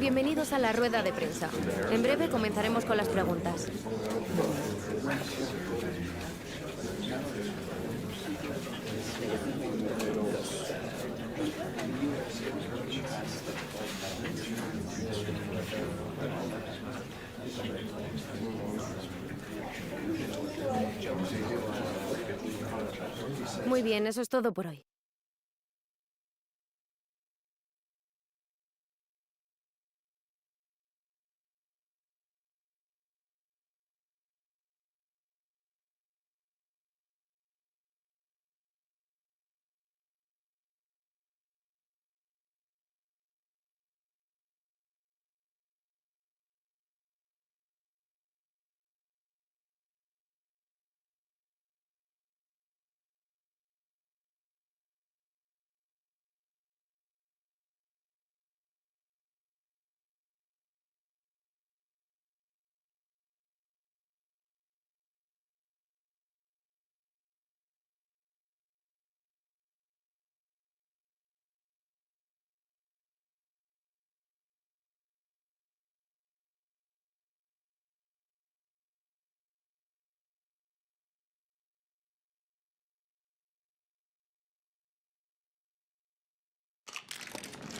Bienvenidos a la rueda de prensa. En breve comenzaremos con las preguntas. Muy bien, eso es todo por hoy.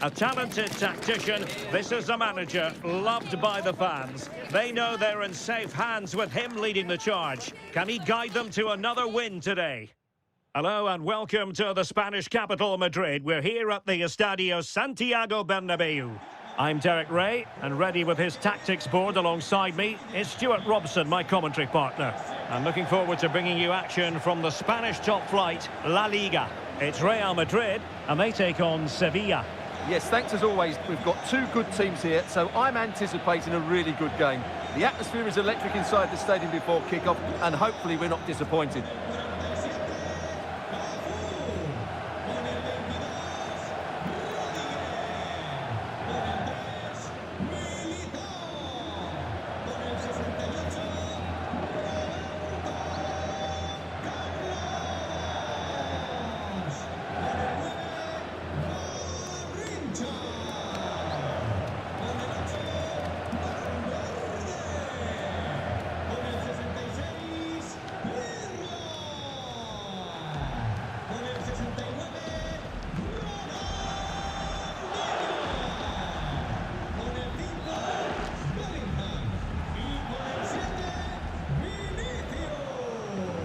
A talented tactician, this is a manager loved by the fans. They know they're in safe hands with him leading the charge. Can he guide them to another win today? Hello and welcome to the Spanish capital, Madrid. We're here at the Estadio Santiago Bernabeu. I'm Derek Ray, and ready with his tactics board alongside me is Stuart Robson, my commentary partner. I'm looking forward to bringing you action from the Spanish top flight, La Liga. It's Real Madrid, and they take on Sevilla. Yes, thanks as always. We've got two good teams here, so I'm anticipating a really good game. The atmosphere is electric inside the stadium before kick-off, and hopefully we're not disappointed.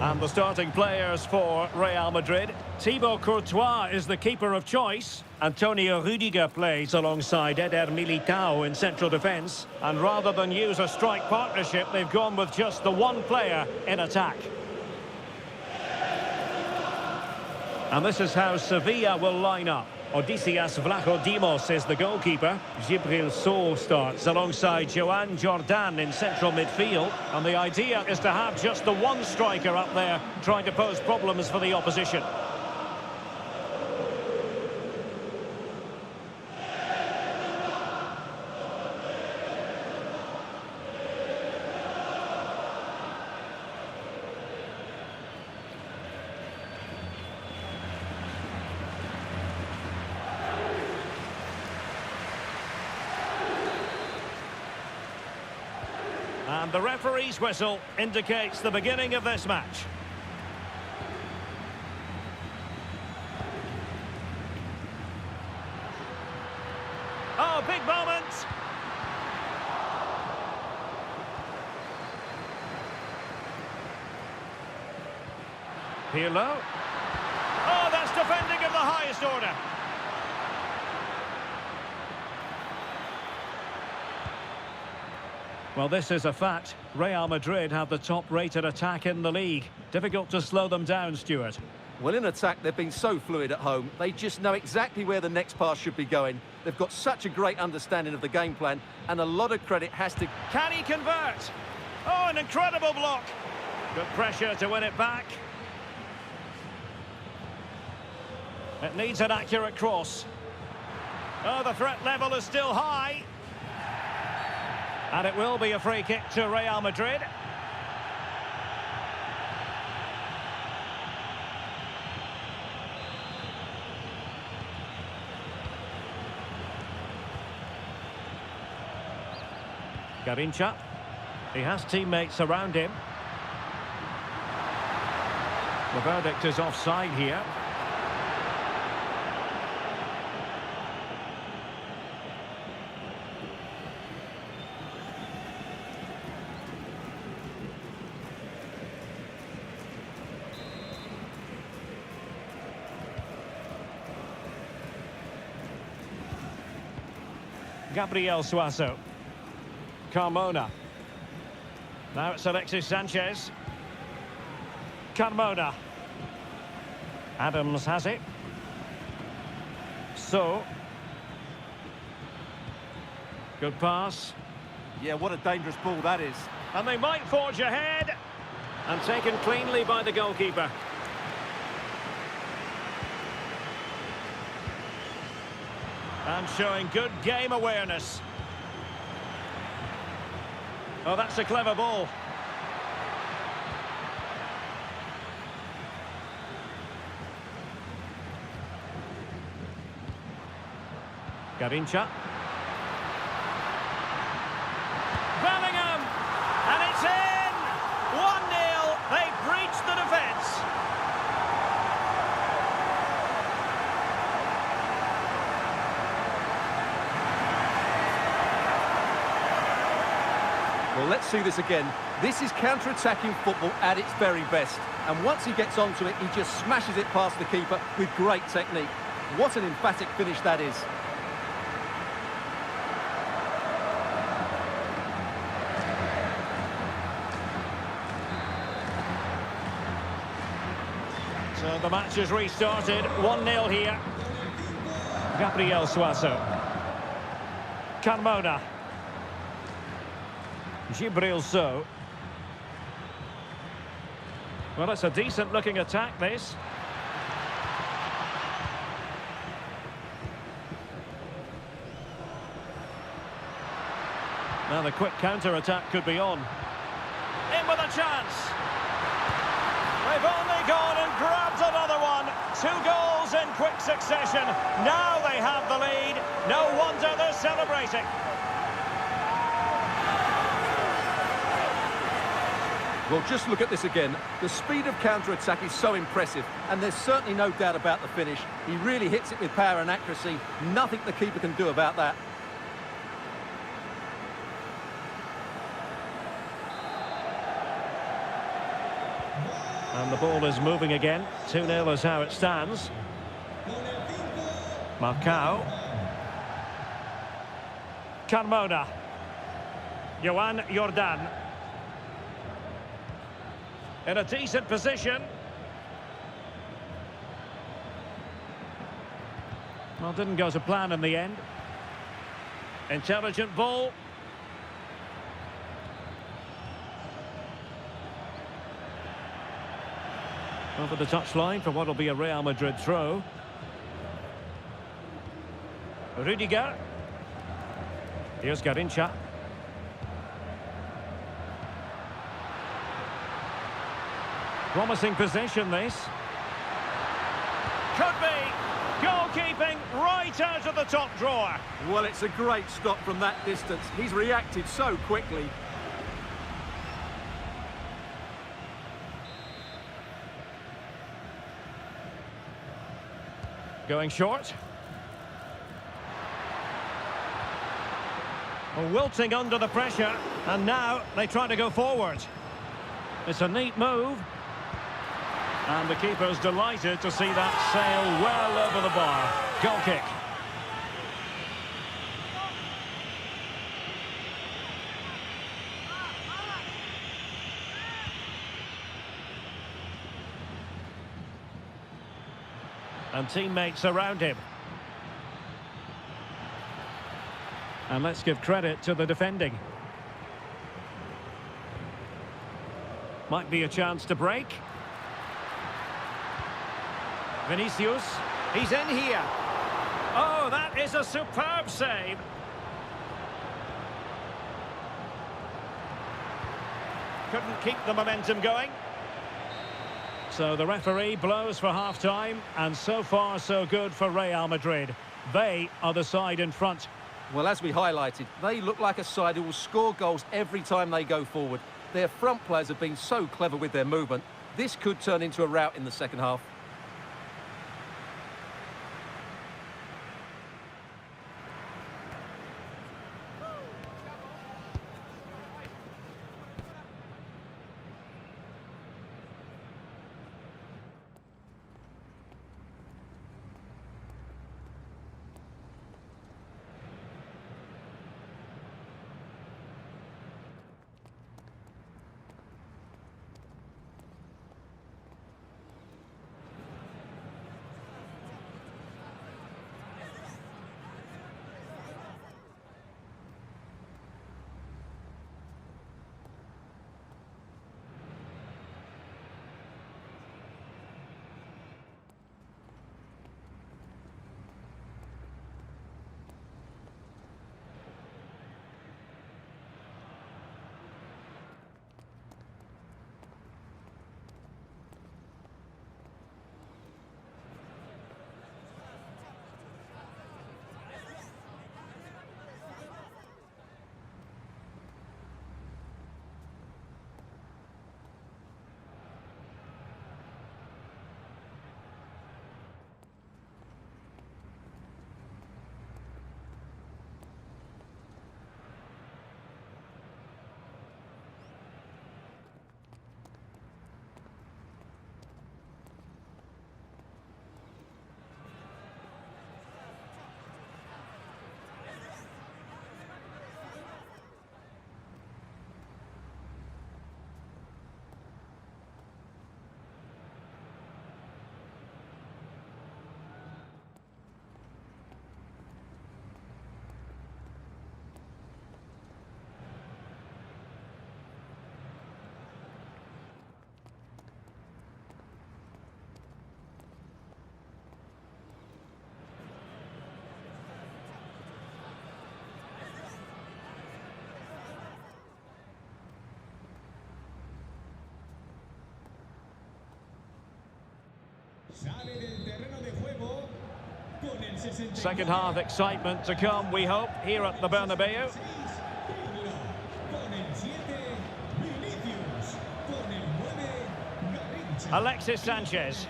And the starting players for Real Madrid. Thibaut Courtois is the keeper of choice. Antonio Rudiger plays alongside Eder Militao in central defence. And rather than use a strike partnership, they've gone with just the one player in attack. And this is how Sevilla will line up. Odysseas Vlachodimos is the goalkeeper. Djibril Sow starts alongside Joan Jordan in central midfield. And the idea is to have just the one striker up there trying to pose problems for the opposition. And the referee's whistle indicates the beginning of this match. Oh, big moment! Pirlo. Oh, that's defending of the highest order. Well, this is a fact. Real Madrid have the top-rated attack in the league. Difficult to slow them down, Stuart. Well, in attack, they've been so fluid at home. They just know exactly where the next pass should be going. They've got such a great understanding of the game plan, and a lot of credit has to... Can he convert? Oh, an incredible block. Good pressure to win it back. It needs an accurate cross. Oh, the threat level is still high. And it will be a free kick to Real Madrid. Garincha. He has teammates around him. The verdict is offside here. Gabriel Suazo. Carmona. Now it's Alexis Sanchez. Carmona. Adams has it. So. Good pass. Yeah, what a dangerous ball that is. And they might forge ahead. And taken cleanly by the goalkeeper. And showing good game awareness. Oh, that's a clever ball. Garincha. Bellingham! And it's in! 1-0. They breached the defence. Well, let's see this again. This is counter-attacking football at its very best. And once he gets onto it, he just smashes it past the keeper with great technique. What an emphatic finish that is. So the match is restarted. 1-0 here. Gabriel Suazo. Carmona. Gibril So. Well, it's a decent-looking attack, this. Now the quick counter-attack could be on. In with a chance. They've only gone and grabbed another one. 2 goals in quick succession. Now they have the lead. No wonder they're celebrating. Well, just look at this again. The speed of counter-attack is so impressive, and there's certainly no doubt about the finish. He really hits it with power and accuracy. Nothing the keeper can do about that. And the ball is moving again. 2-0 is how it stands. Marcao. Carmona. Joan Jordan. In a decent position. Well, didn't go to plan in the end. Intelligent ball. Over the touchline for what will be a Real Madrid throw. Rudiger. Here's Garincha. Promising position, this. Could be. Goalkeeping right out of the top drawer. Well, it's a great stop from that distance. He's reacted so quickly. Going short. Well, wilting under the pressure, and now they try to go forward. It's a neat move. And the keeper's delighted to see that sail well over the bar. Goal kick. And teammates around him. And let's give credit to the defending. Might be a chance to break. Vinicius, he's in here. Oh, that is a superb save. Couldn't keep the momentum going. So the referee blows for half-time, and so far so good for Real Madrid. They are the side in front. Well, as we highlighted, they look like a side who will score goals every time they go forward. Their front players have been so clever with their movement. This could turn into a rout in the second half. Second half excitement to come, we hope, here at the Bernabeu. Alexis Sanchez.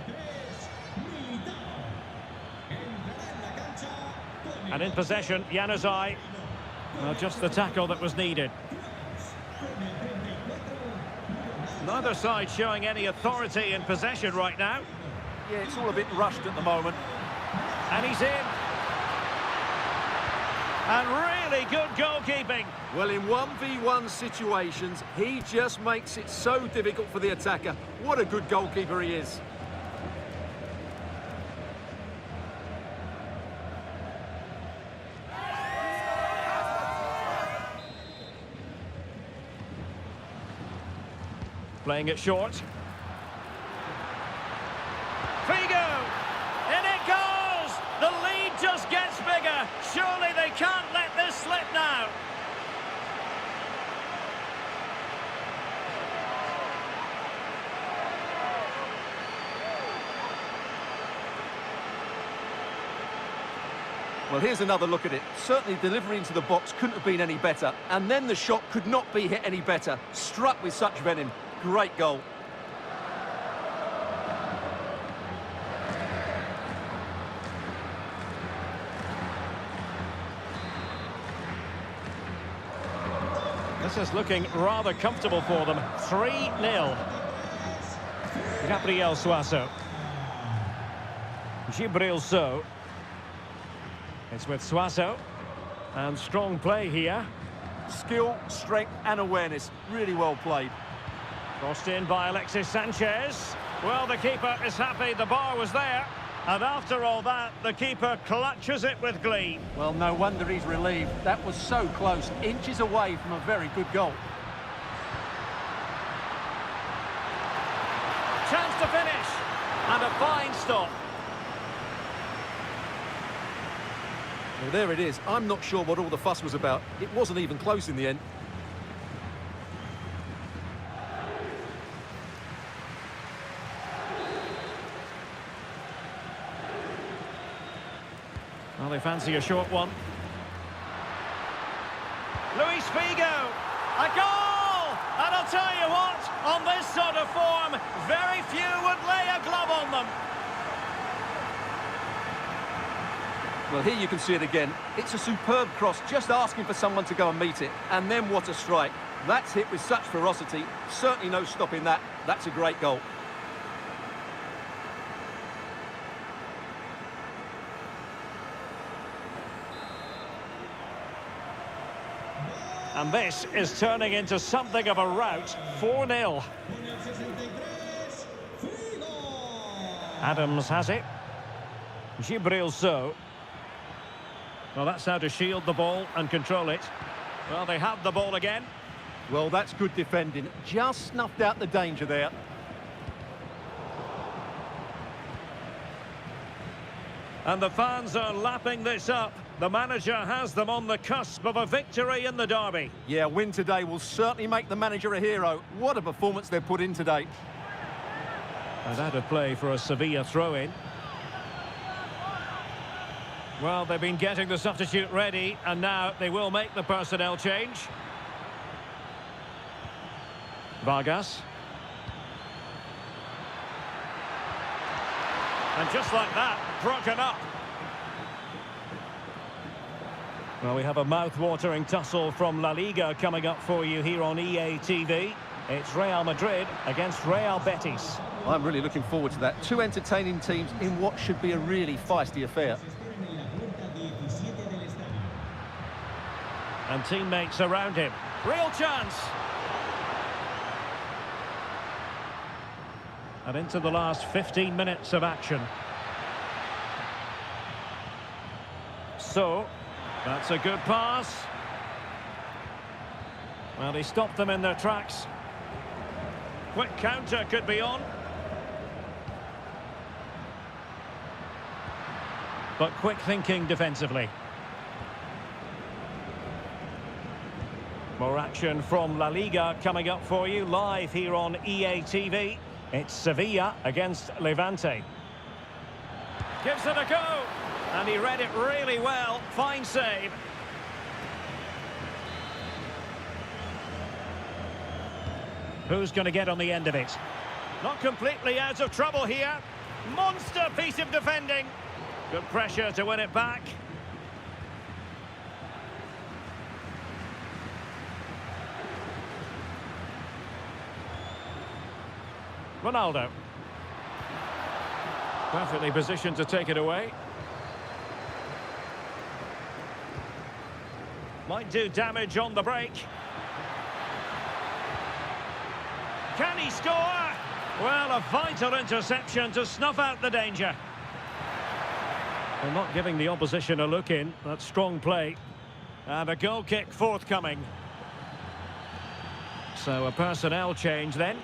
And in possession, Januzaj. Well, just the tackle that was needed. Neither side showing any authority in possession right now. Yeah, it's all a bit rushed at the moment. And he's in. And really good goalkeeping. Well, in 1v1 situations, he just makes it so difficult for the attacker. What a good goalkeeper he is. Playing it short. Figo! In it goes! The lead just gets bigger. Surely they can't let this slip now. Well, here's another look at it. Certainly delivery into the box couldn't have been any better. And then the shot could not be hit any better. Struck with such venom. Great goal. This is looking rather comfortable for them. 3-0. Gabriel Suazo. Gibril So. It's with Suazo. And strong play here. Skill, strength and awareness. Really well played. Crossed in by Alexis Sanchez. Well, the keeper is happy the bar was there. And after all that, the keeper clutches it with glee. Well, no wonder he's relieved. That was so close. Inches away from a very good goal. Chance to finish. And a fine stop. Well, there it is. I'm not sure what all the fuss was about. It wasn't even close in the end. Well, they fancy a short one. Luis Figo. A goal! And I'll tell you what, on this sort of form, very few would lay a glove on them. Well, here you can see it again. It's a superb cross, just asking for someone to go and meet it. And then what a strike. That's hit with such ferocity. Certainly no stopping that. That's a great goal. And this is turning into something of a rout. 4-0. Adams has it. Gibril So. Well, that's how to shield the ball and control it. Well, they have the ball again. Well, that's good defending. Just snuffed out the danger there. And the fans are lapping this up. The manager has them on the cusp of a victory in the derby. Yeah, win today will certainly make the manager a hero. What a performance they've put in today. And out of play for a Sevilla throw-in. Well, they've been getting the substitute ready, and now they will make the personnel change. Vargas. And just like that, broken up. Well, we have a mouth-watering tussle from La Liga coming up for you here on EA TV. It's Real Madrid against Real Betis. I'm really looking forward to that. Two entertaining teams in what should be a really feisty affair. And teammates around him. Real chance. And into the last 15 minutes of action. So, that's a good pass. Well, he stopped them in their tracks. Quick counter could be on. But quick thinking defensively. More action from La Liga coming up for you live here on EA TV. It's Sevilla against Levante. Gives it a go. And he read it really well. Fine save. Who's going to get on the end of it? Not completely out of trouble here. Monster piece of defending. Good pressure to win it back. Ronaldo. Perfectly positioned to take it away. Might do damage on the break. Can he score? Well, a vital interception to snuff out the danger. They're not giving the opposition a look in. That's strong play. And a goal kick forthcoming. So a personnel change then.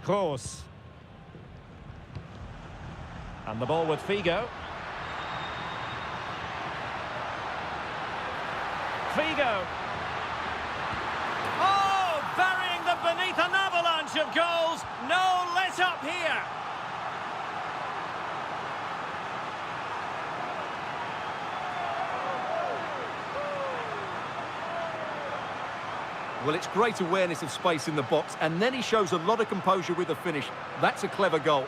Kroos. And the ball with Figo. Figo. Oh, burying them beneath an avalanche of goals. No let up here. Well, it's great awareness of space in the box, and then he shows a lot of composure with the finish. That's a clever goal.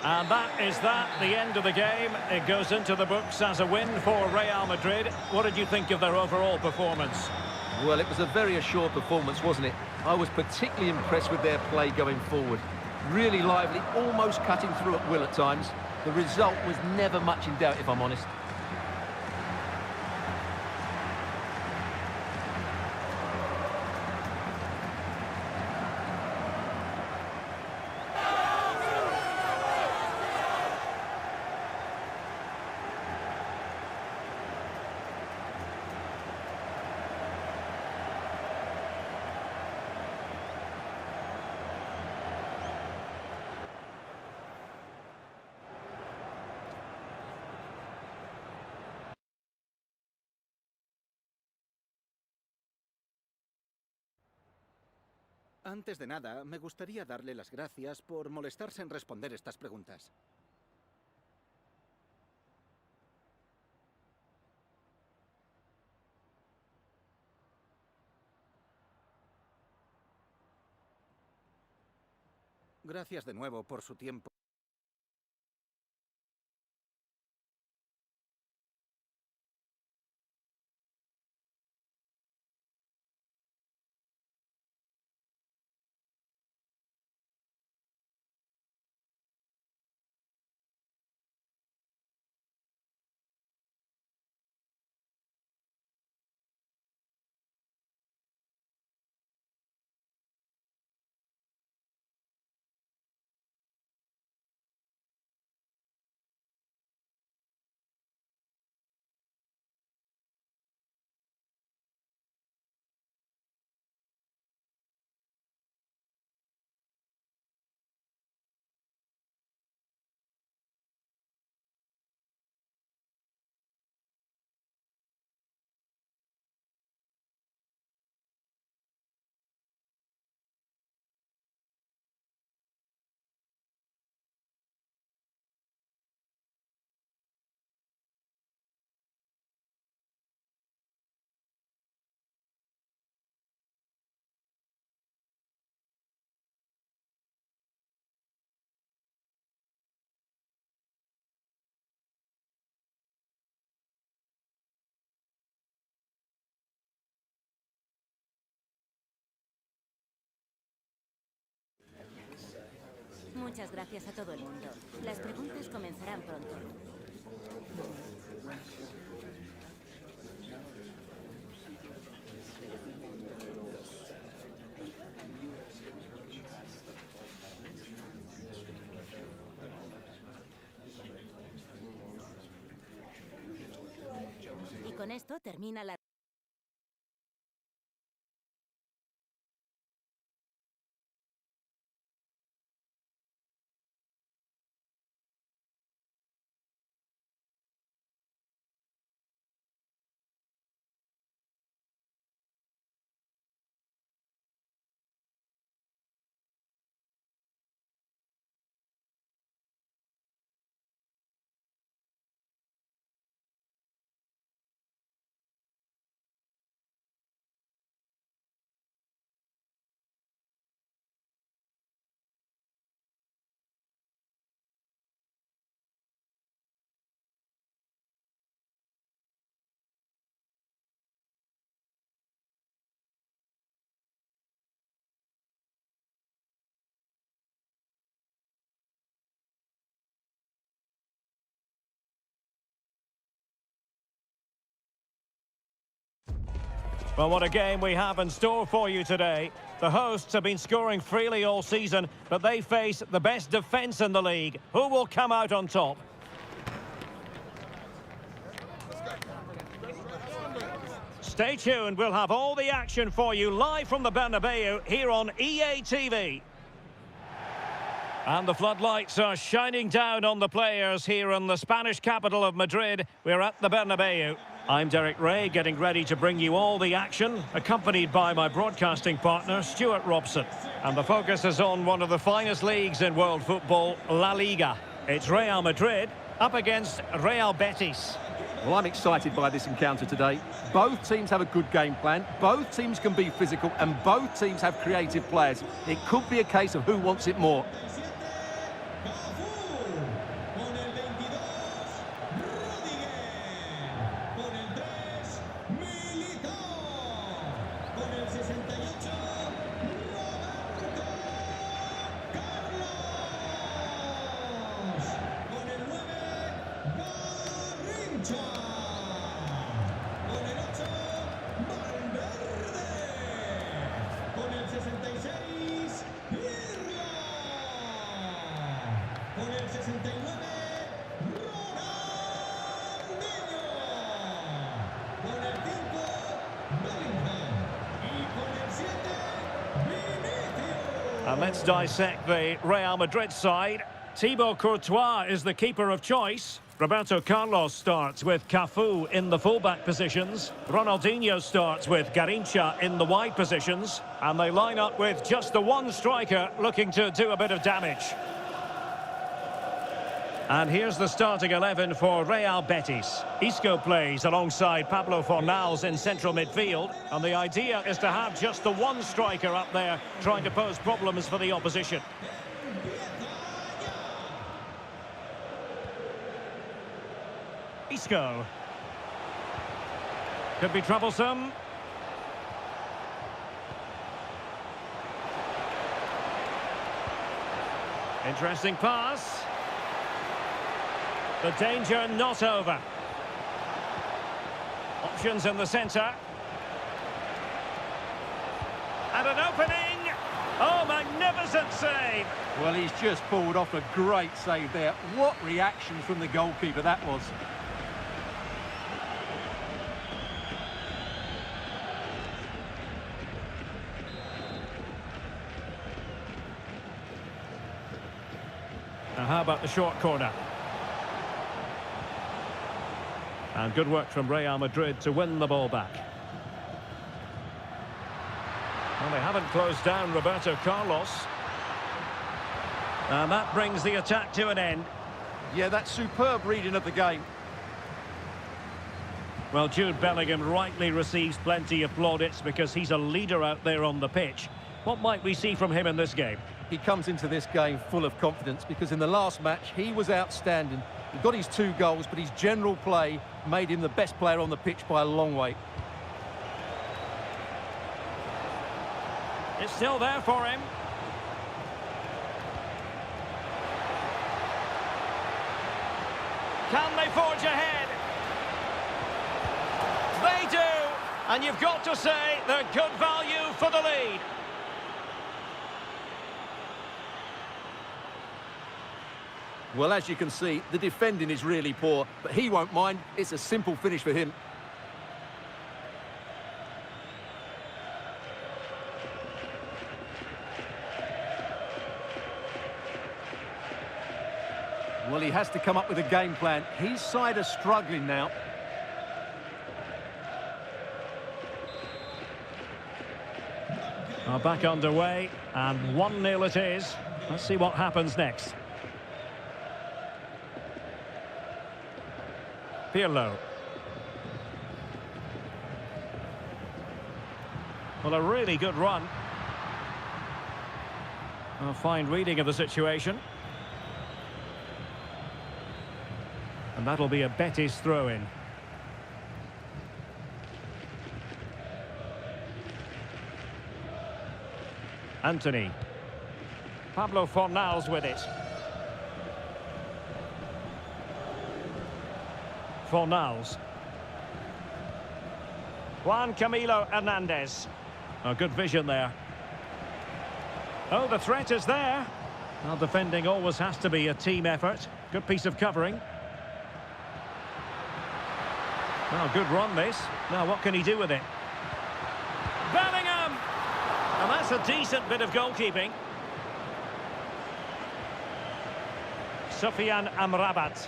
And that is the end of the game. It goes into the books as a win for Real Madrid. What did you think of their overall performance? Well, it was a very assured performance, wasn't it? I was particularly impressed with their play going forward. Really lively, almost cutting through at will at times. The result was never much in doubt, if I'm honest. Antes de nada, me gustaría darle las gracias por molestarse en responder estas preguntas. Gracias de nuevo por su tiempo. Muchas gracias a todo el mundo. Las preguntas comenzarán pronto. Y con esto termina la... Well, what a game we have in store for you today. The hosts have been scoring freely all season, but they face the best defence in the league. Who will come out on top? Stay tuned, we'll have all the action for you live from the Bernabeu here on EA TV. And the floodlights are shining down on the players here in the Spanish capital of Madrid. We're at the Bernabeu. I'm Derek Ray, getting ready to bring you all the action, accompanied by my broadcasting partner, Stuart Robson. And the focus is on one of the finest leagues in world football, La Liga. It's Real Madrid up against Real Betis. Well, I'm excited by this encounter today. Both teams have a good game plan, both teams can be physical, and both teams have creative players. It could be a case of who wants it more. And let's dissect the Real Madrid side. Thibaut Courtois is the keeper of choice. Roberto Carlos starts with Cafu in the fullback positions. Ronaldinho starts with Garrincha in the wide positions. And they line up with just the one striker looking to do a bit of damage. And here's the starting 11 for Real Betis. Isco plays alongside Pablo Fornals in central midfield. And the idea is to have just the one striker up there trying to pose problems for the opposition. Isco. Could be troublesome. Interesting pass. The danger not over. Options in the centre. And an opening. Oh, magnificent save. Well, he's just pulled off a great save there. What reaction from the goalkeeper that was. Now, how about the short corner? And good work from Real Madrid to win the ball back. Well, they haven't closed down Roberto Carlos. And that brings the attack to an end. Yeah, that's superb reading of the game. Well, Jude Bellingham rightly receives plenty of plaudits because he's a leader out there on the pitch. What might we see from him in this game? He comes into this game full of confidence because in the last match, he was outstanding. He got his 2 goals, but his general play made him the best player on the pitch by a long way. It's still there for him. Can they forge ahead? They do! And you've got to say they're good value for the lead. Well, as you can see, the defending is really poor, but he won't mind. It's a simple finish for him. Well, he has to come up with a game plan. His side are struggling now. Back underway, and 1-0 it is. Let's see what happens next. Pirlo. Well, a really good run. A fine reading of the situation. And that'll be a Betis throw-in. Anthony. Pablo Fornals with it. Fornals. Juan Camilo Hernandez. Oh, good vision there. Oh, the threat is there. Well, defending always has to be a team effort. Good piece of covering. Well, good run this. Now, what can he do with it? Bellingham! And that's a decent bit of goalkeeping. Sofiane Amrabat.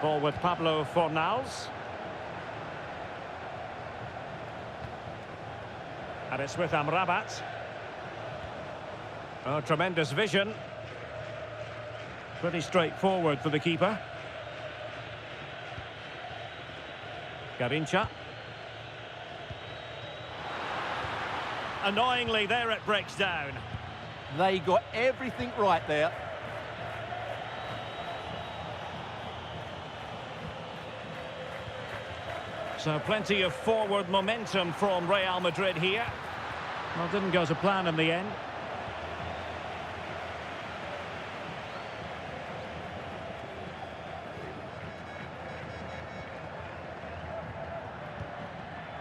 Ball with Pablo Fornals. And it's with Amrabat. Oh, tremendous vision. Pretty straightforward for the keeper. Garrincha. Annoyingly, there it breaks down. They got everything right there. So plenty of forward momentum from Real Madrid here. Well, didn't go to plan in the end.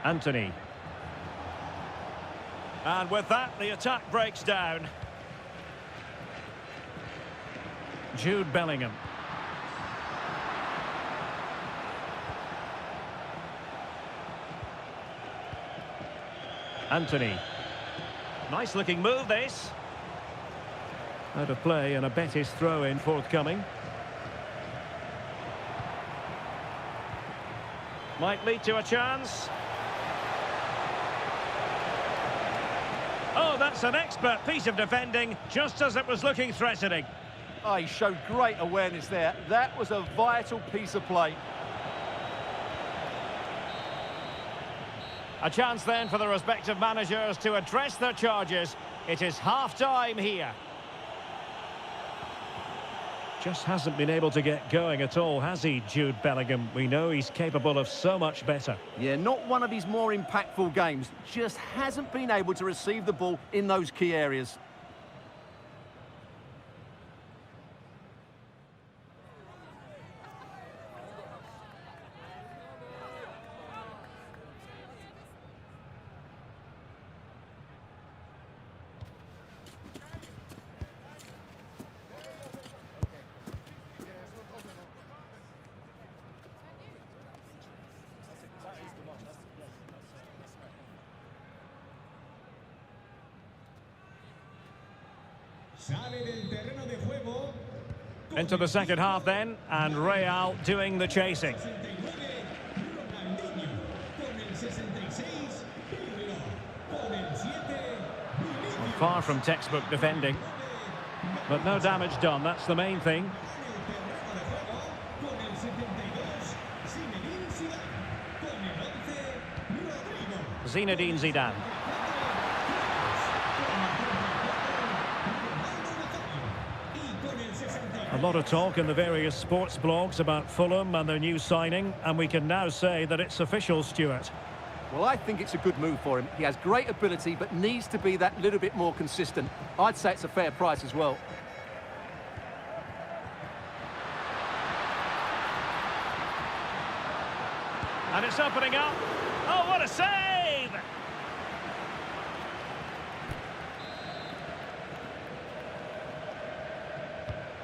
Anthony. And with that, the attack breaks down. Jude Bellingham. Anthony. Nice looking move this. Out of play and a Betis throw-in forthcoming. Might lead to a chance. Oh, that's an expert piece of defending, just as it was looking threatening. Oh, he showed great awareness there. That was a vital piece of play. A chance then for the respective managers to address their charges. It is half-time here. Just hasn't been able to get going at all, has he, Jude Bellingham? We know he's capable of so much better. Yeah, not one of his more impactful games. Just hasn't been able to receive the ball in those key areas. Into the second half then, and Real doing the chasing. Far from textbook defending, but no damage done, that's the main thing. Zinedine Zidane. A lot of talk in the various sports blogs about Fulham and their new signing, and we can now say that it's official, Stuart. Well, I think it's a good move for him. He has great ability, but needs to be that little bit more consistent. I'd say it's a fair price as well. And it's opening up. Oh, what a save!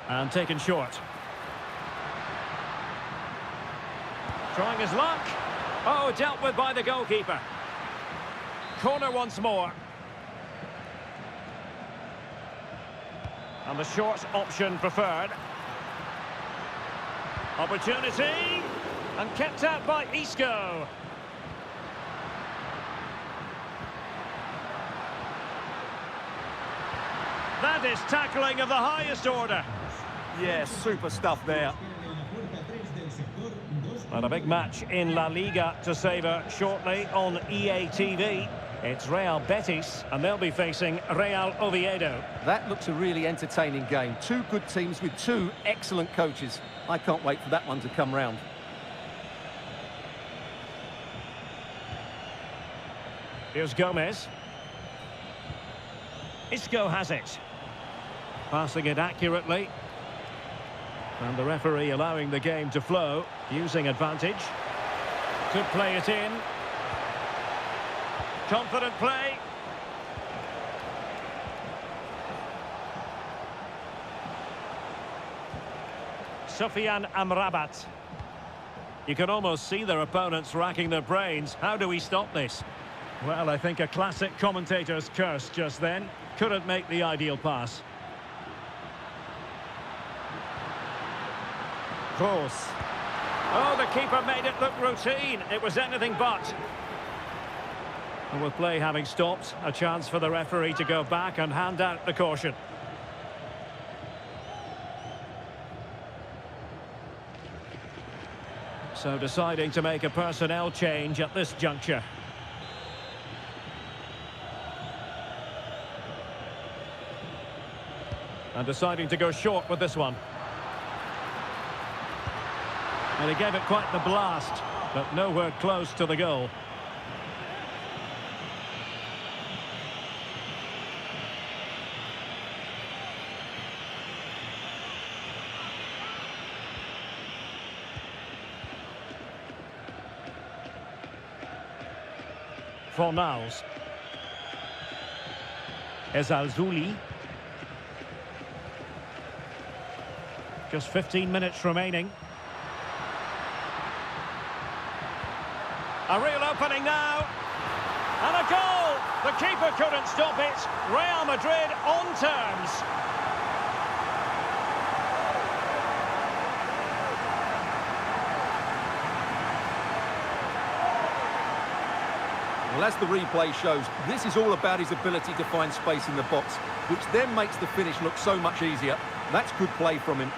And taken short. Trying his luck. Oh, dealt with by the goalkeeper. Corner once more. And the short option preferred. Opportunity. And kept out by Isco. That is tackling of the highest order. Yeah, super stuff there. And a big match in La Liga to savour shortly on EA TV. It's Real Betis, and they'll be facing Real Oviedo. That looks a really entertaining game. Two good teams with two excellent coaches. I can't wait for that one to come round. Here's Gomez. Isco has it. Passing it accurately. And the referee allowing the game to flow, using advantage. Could play it in. Confident play. Sofiane Amrabat. You can almost see their opponents racking their brains. How do we stop this? Well, I think a classic commentator's curse just then. Couldn't make the ideal pass. Kroos. Oh, the keeper made it look routine. It was anything but. And with play having stopped, a chance for the referee to go back and hand out the caution. So deciding to make a personnel change at this juncture. And deciding to go short with this one. And he gave it quite the blast, but nowhere close to the goal. Fornals. Ezalzouli. Just 15 minutes remaining. A real opening now. And a goal! The keeper couldn't stop it. Real Madrid on terms. Well, as the replay shows, this is all about his ability to find space in the box, which then makes the finish look so much easier. That's good play from him.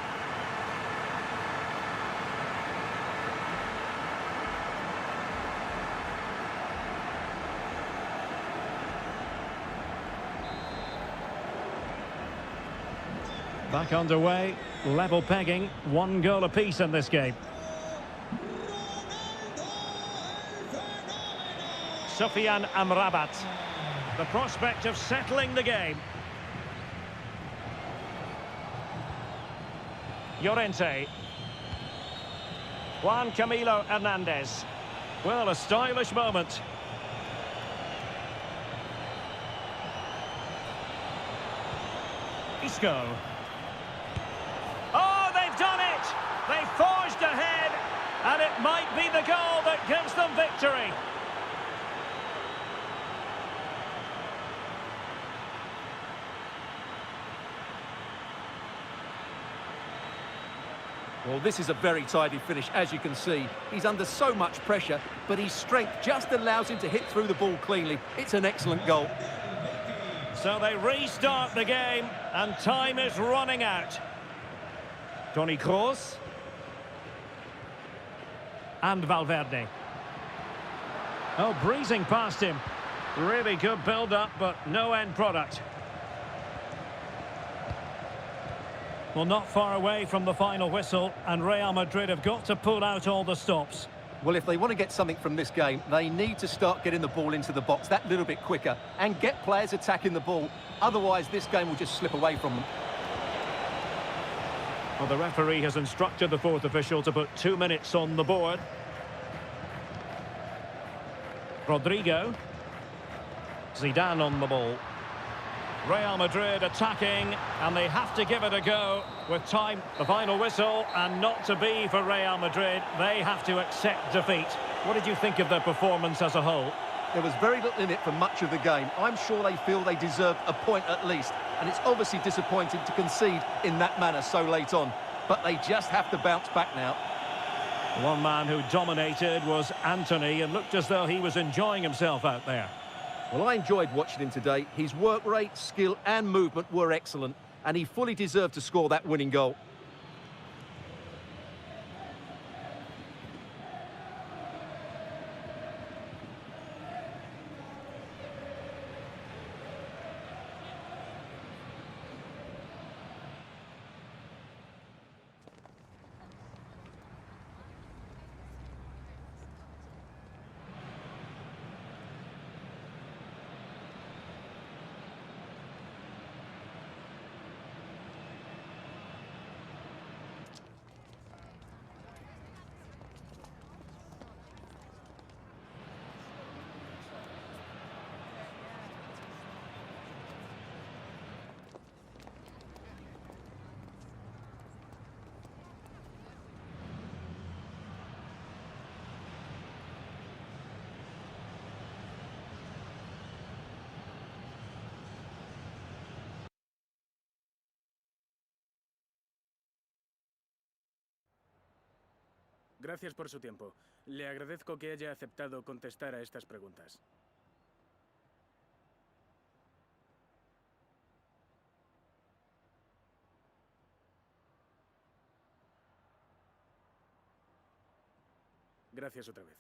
Back underway, level pegging, 1 goal apiece in this game. Sufyan Amrabat. The prospect of settling the game. Llorente. Juan Camilo Hernandez. Well, a stylish moment. Isco. Oh, they've done it! They forged ahead, and it might be the goal that gives them victory. Well, this is a very tidy finish, as you can see. He's under so much pressure, but his strength just allows him to hit through the ball cleanly. It's an excellent goal. So they restart the game, and time is running out. Toni Kroos. And Valverde. Oh, breezing past him. Really good build-up, but no end product. Well, not far away from the final whistle, and Real Madrid have got to pull out all the stops. Well, if they want to get something from this game, they need to start getting the ball into the box that little bit quicker and get players attacking the ball. Otherwise, this game will just slip away from them. Well, the referee has instructed the fourth official to put 2 minutes on the board. Rodrigo. Zidane on the ball. Real Madrid attacking, and they have to give it a go with time. The final whistle, and not to be for Real Madrid. They have to accept defeat. What did you think of their performance as a whole? There was very little in it for much of the game. I'm sure they feel they deserved a point at least, and it's obviously disappointing to concede in that manner so late on. But they just have to bounce back now. One man who dominated was Anthony, and looked as though he was enjoying himself out there. Well, I enjoyed watching him today. His work rate, skill and movement were excellent, and he fully deserved to score that winning goal. Gracias por su tiempo. Le agradezco que haya aceptado contestar a estas preguntas. Gracias otra vez.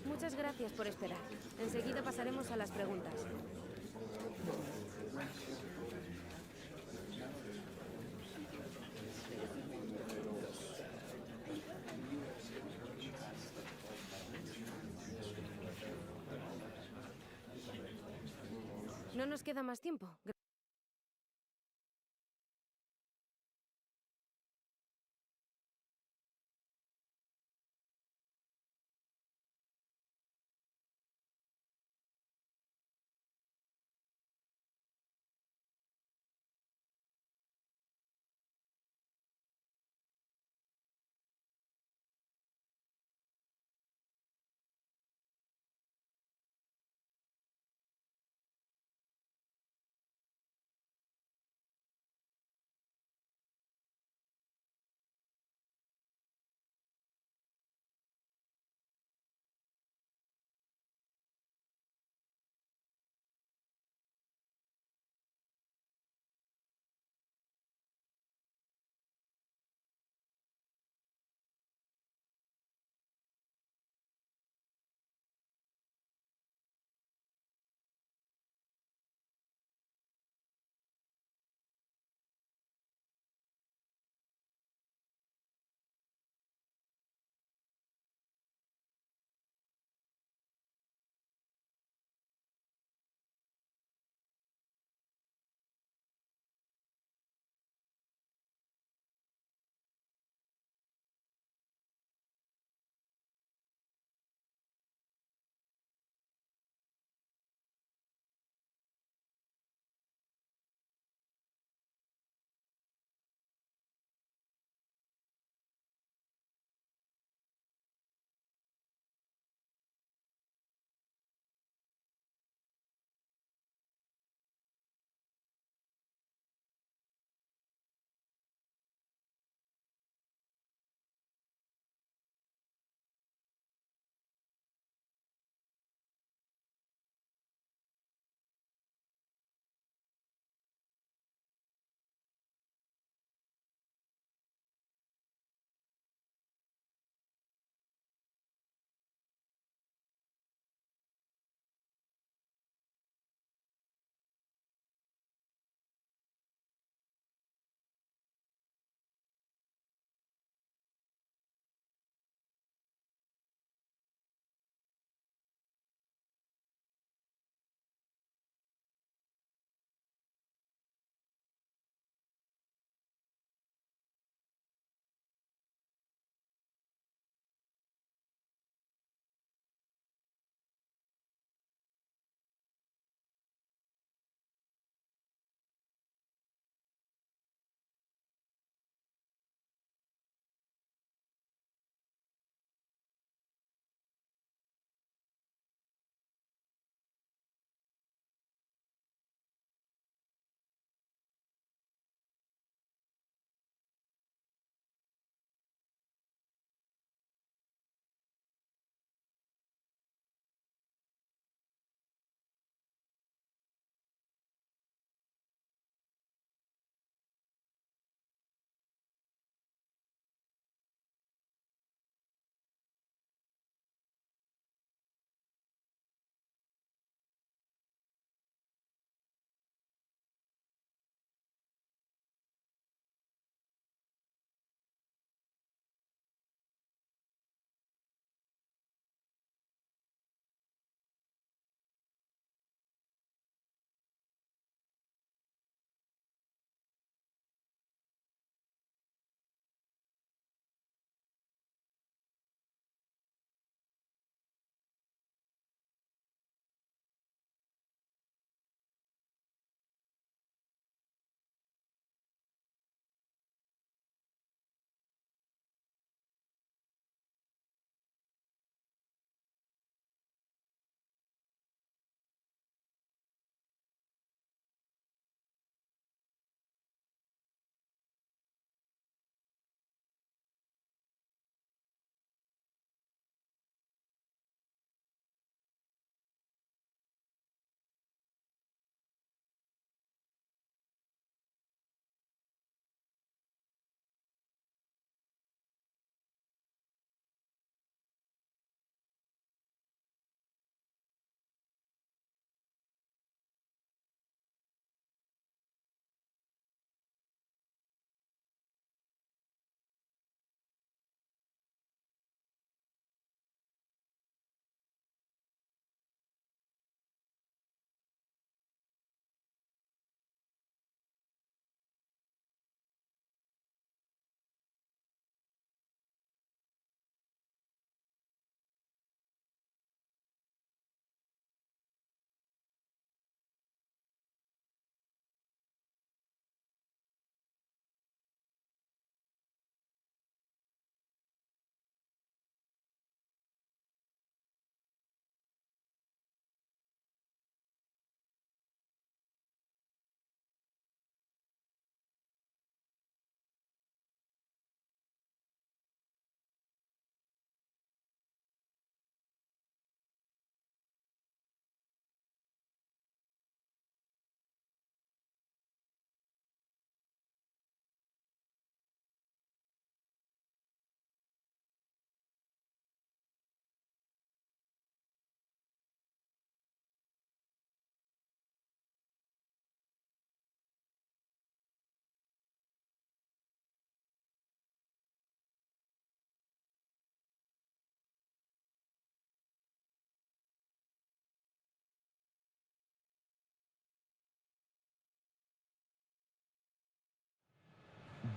Muchas gracias por esperar. Enseguida pasaremos a las preguntas. No nos queda más tiempo.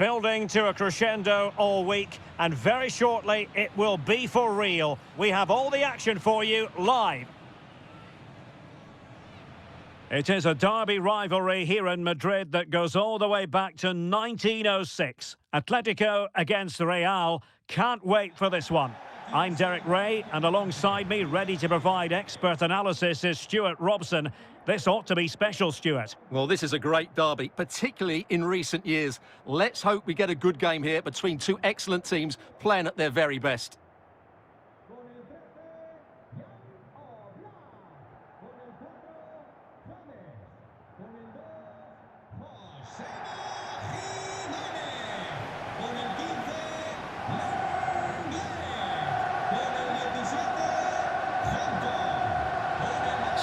building to a crescendo all week, and very shortly it will be for real. We have all the action for you live. It is a derby rivalry here in Madrid that goes all the way back to 1906. Atletico against Real. Can't wait for this one. I'm Derek Ray, and alongside me, ready to provide expert analysis, is Stuart Robson. This ought to be special, Stuart. Well, this is a great derby, particularly in recent years. Let's hope we get a good game here between two excellent teams playing at their very best.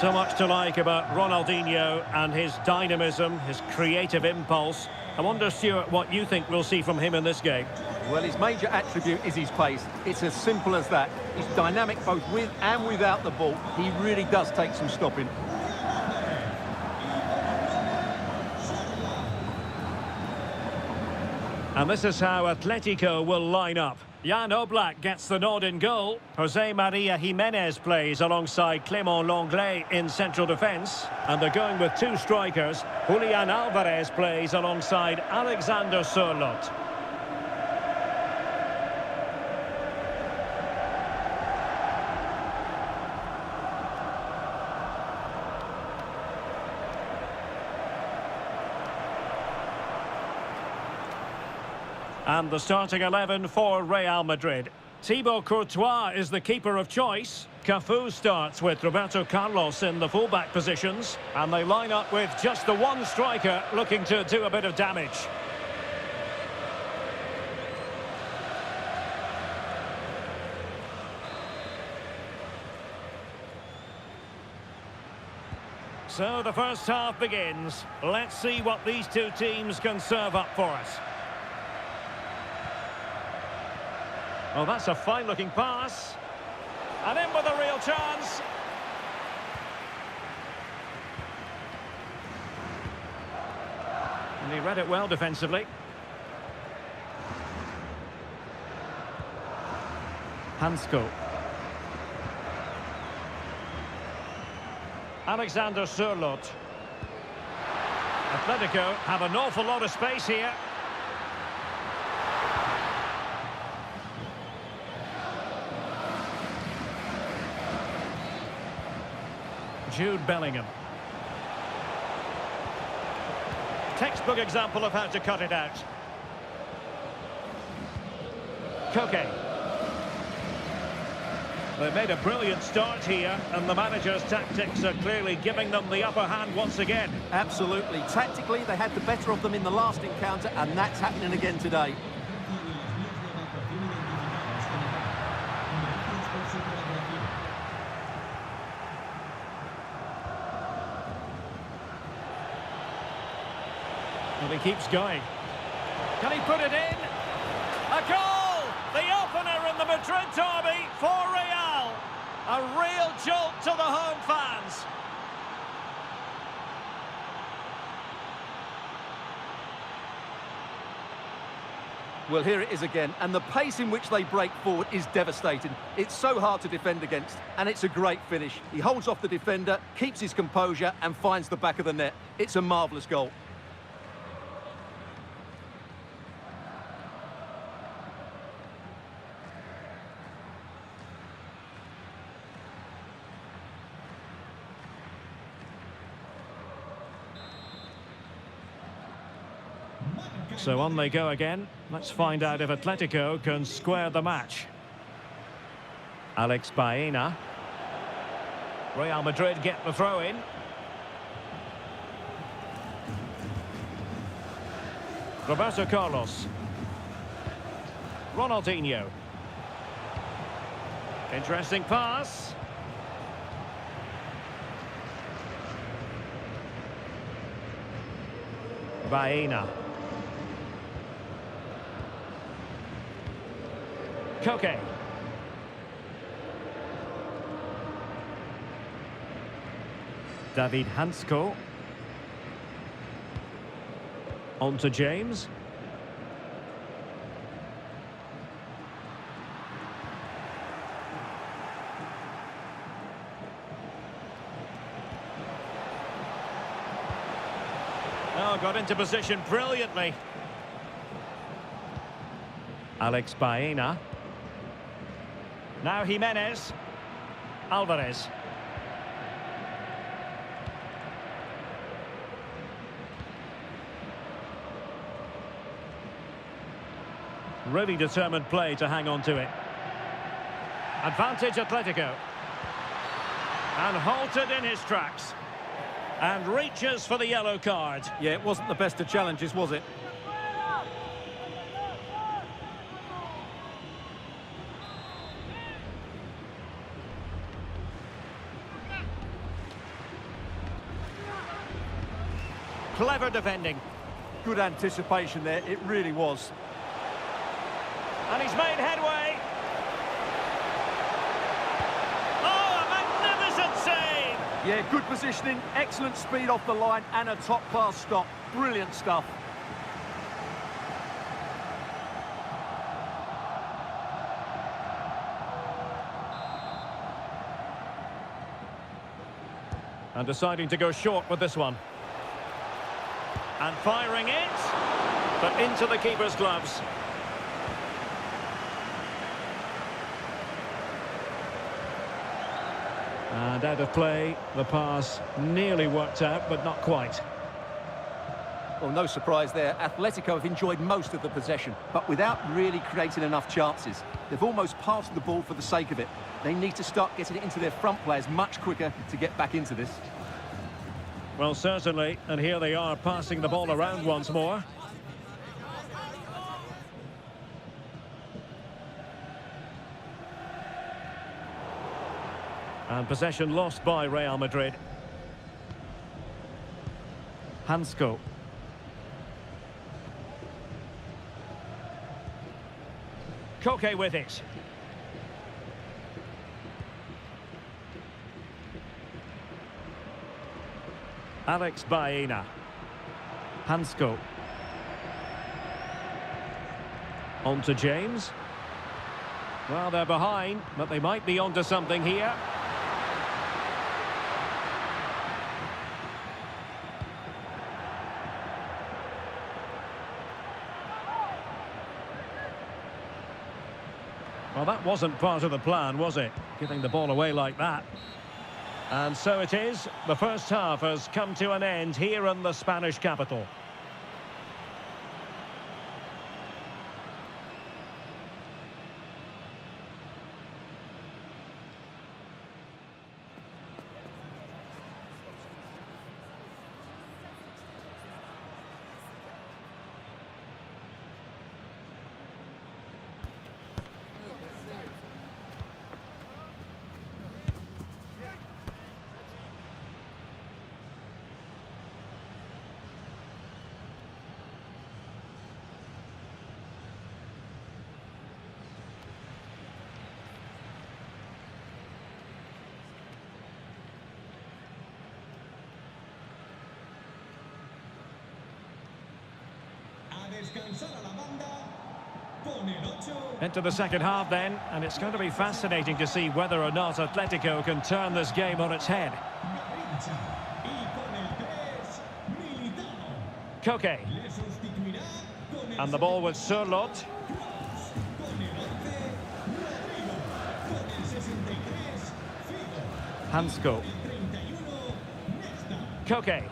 So much to like about Ronaldinho and his dynamism, his creative impulse. I wonder, Stuart, what you think we'll see from him in this game. Well, his major attribute is his pace. It's as simple as that. He's dynamic both with and without the ball. He really does take some stopping. And this is how Atletico will line up. Jan Oblak gets the nod in goal. Jose Maria Jimenez plays alongside Clément Lenglet in central defence. And they're going with two strikers. Julian Alvarez plays alongside Alexander Sørloth. And the starting 11 for Real Madrid. Thibaut Courtois is the keeper of choice. Cafu starts with Roberto Carlos in the fullback positions. And they line up with just the one striker looking to do a bit of damage. So the first half begins. Let's see what these two teams can serve up for us. Oh, that's a fine-looking pass. And in with a real chance. And he read it well defensively. Hansko. Alexander Sørloth. Atletico have an awful lot of space here. Jude Bellingham. Textbook example of how to cut it out. Koke. They've made a brilliant start here, and the manager's tactics are clearly giving them the upper hand once again. Absolutely. Tactically, they had the better of them in the last encounter, and that's happening again today. And he keeps going. Can he put it in? A goal! The opener in the Madrid derby for Real. A real jolt to the home fans. Well, here it is again, and the pace in which they break forward is devastating. It's so hard to defend against, and it's a great finish. He holds off the defender, keeps his composure, and finds the back of the net. It's a marvellous goal. So on they go again. Let's find out if Atletico can square the match. Alex Baena. Real Madrid get the throw in. Roberto Carlos. Ronaldinho. Interesting pass. Baena. Koke. David Hansko. On to James. got into position brilliantly. Alex Baena. Now Jimenez. Alvarez. Really determined play to hang on to it. Advantage Atletico. And halted in his tracks. And reaches for the yellow card. Yeah, it wasn't the best of challenges, was it? Clever defending. Good anticipation there, it really was. And he's made headway. Oh, a magnificent save! Yeah, good positioning, excellent speed off the line, and a top-class stop. Brilliant stuff. And deciding to go short with this one. And firing it, but into the keeper's gloves. And out of play, the pass nearly worked out, but not quite. Well, no surprise there. Atletico have enjoyed most of the possession, but without really creating enough chances. They've almost passed the ball for the sake of it. They need to start getting it into their front players much quicker to get back into this. Well, certainly, and here they are passing the ball around once more. And possession lost by Real Madrid. Hansko. Koke with it. Alex Baena. Hansko. On to James. Well, they're behind, but they might be onto something here. Well, that wasn't part of the plan, was it? Giving the ball away like that. And so it is. The first half has come to an end here in the Spanish capital. Into the second half then, and it's going to be fascinating to see whether or not Atletico can turn this game on its head. Koke. And the ball with Surlot. Hansko. Koke.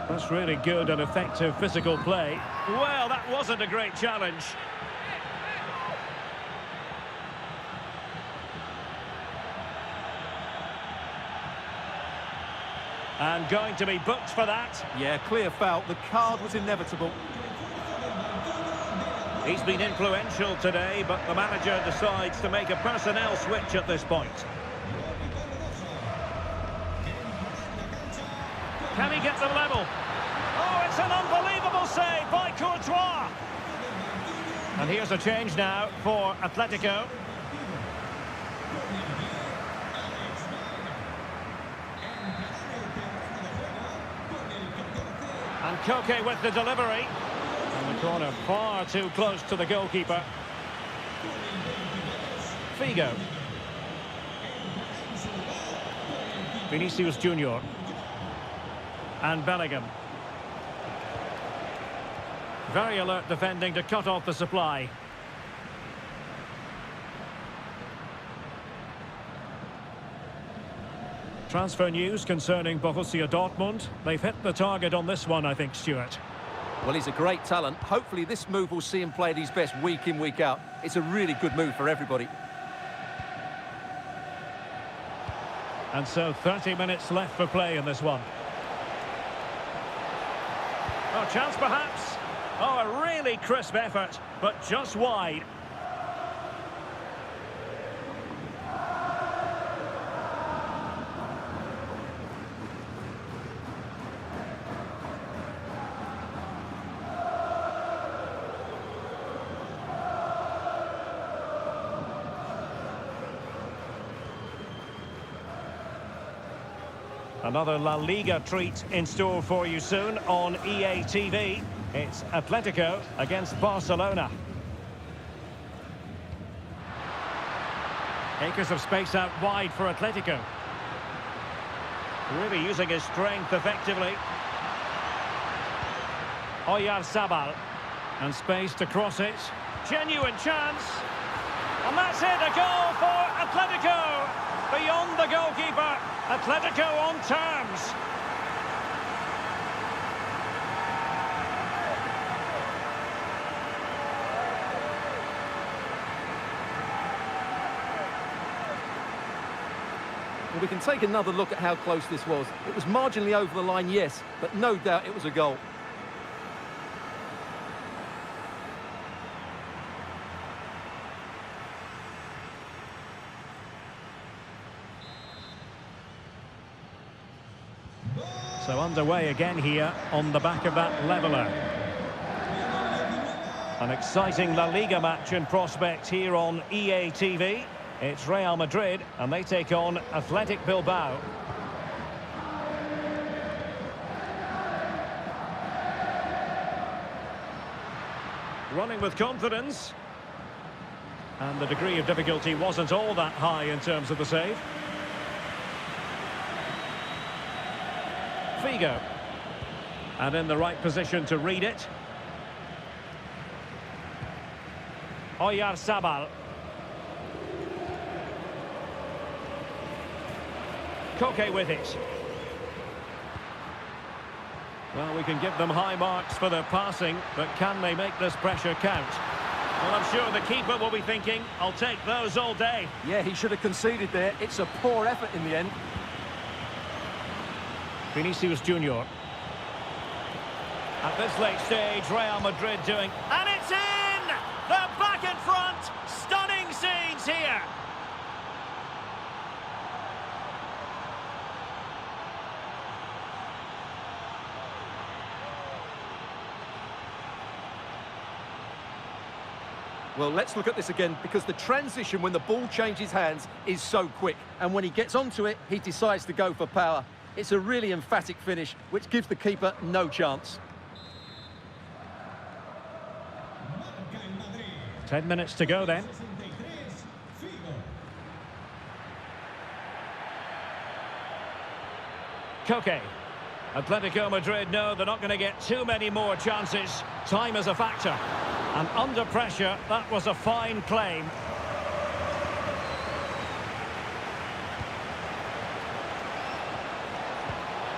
That's really good and effective physical play. Well, that wasn't a great challenge. And going to be booked for that. Yeah, clear foul. The card was inevitable. He's been influential today, but the manager decides to make a personnel switch at this point. Can he get them level? Oh, it's an unbelievable save by Courtois. And here's a change now for Atletico. And Koke with the delivery. And the corner far too close to the goalkeeper. Figo. Vinicius Junior. And Bellingham. Very alert defending to cut off the supply. Transfer news concerning Borussia Dortmund. They've hit the target on this one, I think, Stuart. Well, he's a great talent. Hopefully this move will see him play at his best week in, week out. It's a really good move for everybody. And so 30 minutes left for play in this one. Oh, chance perhaps. Oh, a really crisp effort, but just wide. Another La Liga treat in store for you soon on EA TV. It's Atletico against Barcelona. Acres of space out wide for Atletico. Really using his strength effectively. Oyarzabal. And space to cross it. Genuine chance. And that's it, a goal for Atletico. Beyond the goalkeeper. Atletico on terms. Well, we can take another look at how close this was. It was marginally over the line, yes, but no doubt it was a goal. So underway again here on the back of that leveller. An exciting La Liga match in prospect here on EA TV. It's Real Madrid and they take on Athletic Bilbao. Running with confidence. And the degree of difficulty wasn't all that high in terms of the save. Figo. And in the right position to read it. Oyarzabal. Koke with it. Well, we can give them high marks for their passing, but can they make this pressure count? Well, I'm sure the keeper will be thinking, I'll take those all day. Yeah, he should have conceded there. It's a poor effort in the end. Vinicius Junior. At this late stage, Real Madrid doing... And it's in! They're back in front! Stunning scenes here! Well, let's look at this again, because the transition when the ball changes hands is so quick. And when he gets onto it, he decides to go for power. It's a really emphatic finish, which gives the keeper no chance. 10 minutes to go then. Koke. Atletico Madrid know they're not going to get too many more chances. Time is a factor. And under pressure, that was a fine claim.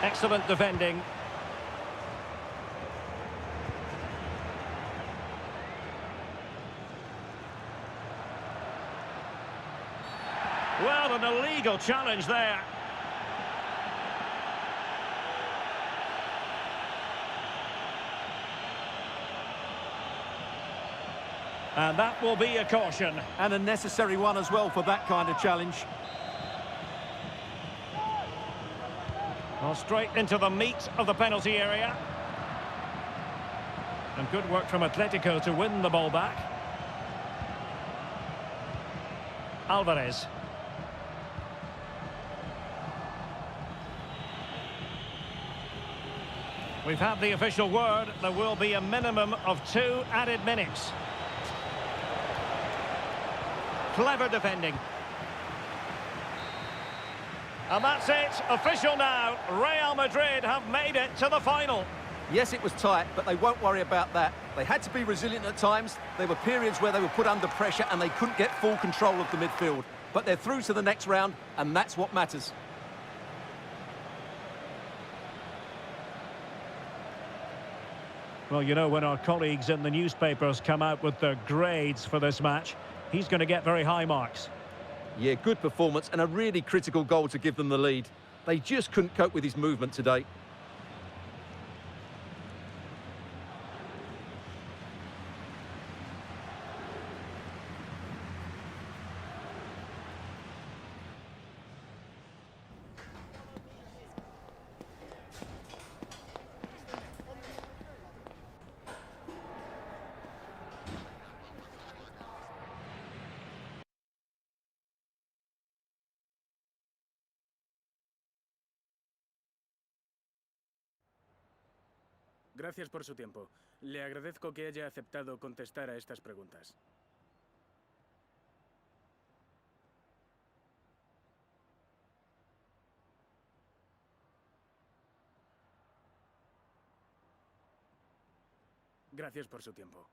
Excellent defending. Well, an illegal challenge there. And that will be a caution. And a necessary one as well for that kind of challenge. Well, straight into the meat of the penalty area. And good work from Atletico to win the ball back. Alvarez. We've had the official word. There will be a minimum of 2 added minutes. Clever defending. And that's it, official now. Real Madrid have made it to the final. Yes, it was tight, but they won't worry about that. They had to be resilient at times. There were periods where they were put under pressure and they couldn't get full control of the midfield. But they're through to the next round, and that's what matters. Well, you know, when our colleagues in the newspapers come out with their grades for this match, he's going to get very high marks. Yeah, good performance and a really critical goal to give them the lead. They just couldn't cope with his movement today. Gracias por su tiempo. Le agradezco que haya aceptado contestar a estas preguntas. Gracias por su tiempo.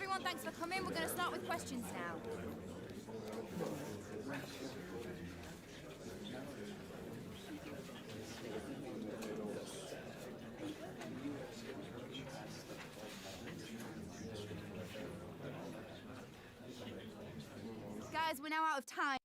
everyone. Thanks for coming. We're going to start with questions now. Guys, we're now out of time.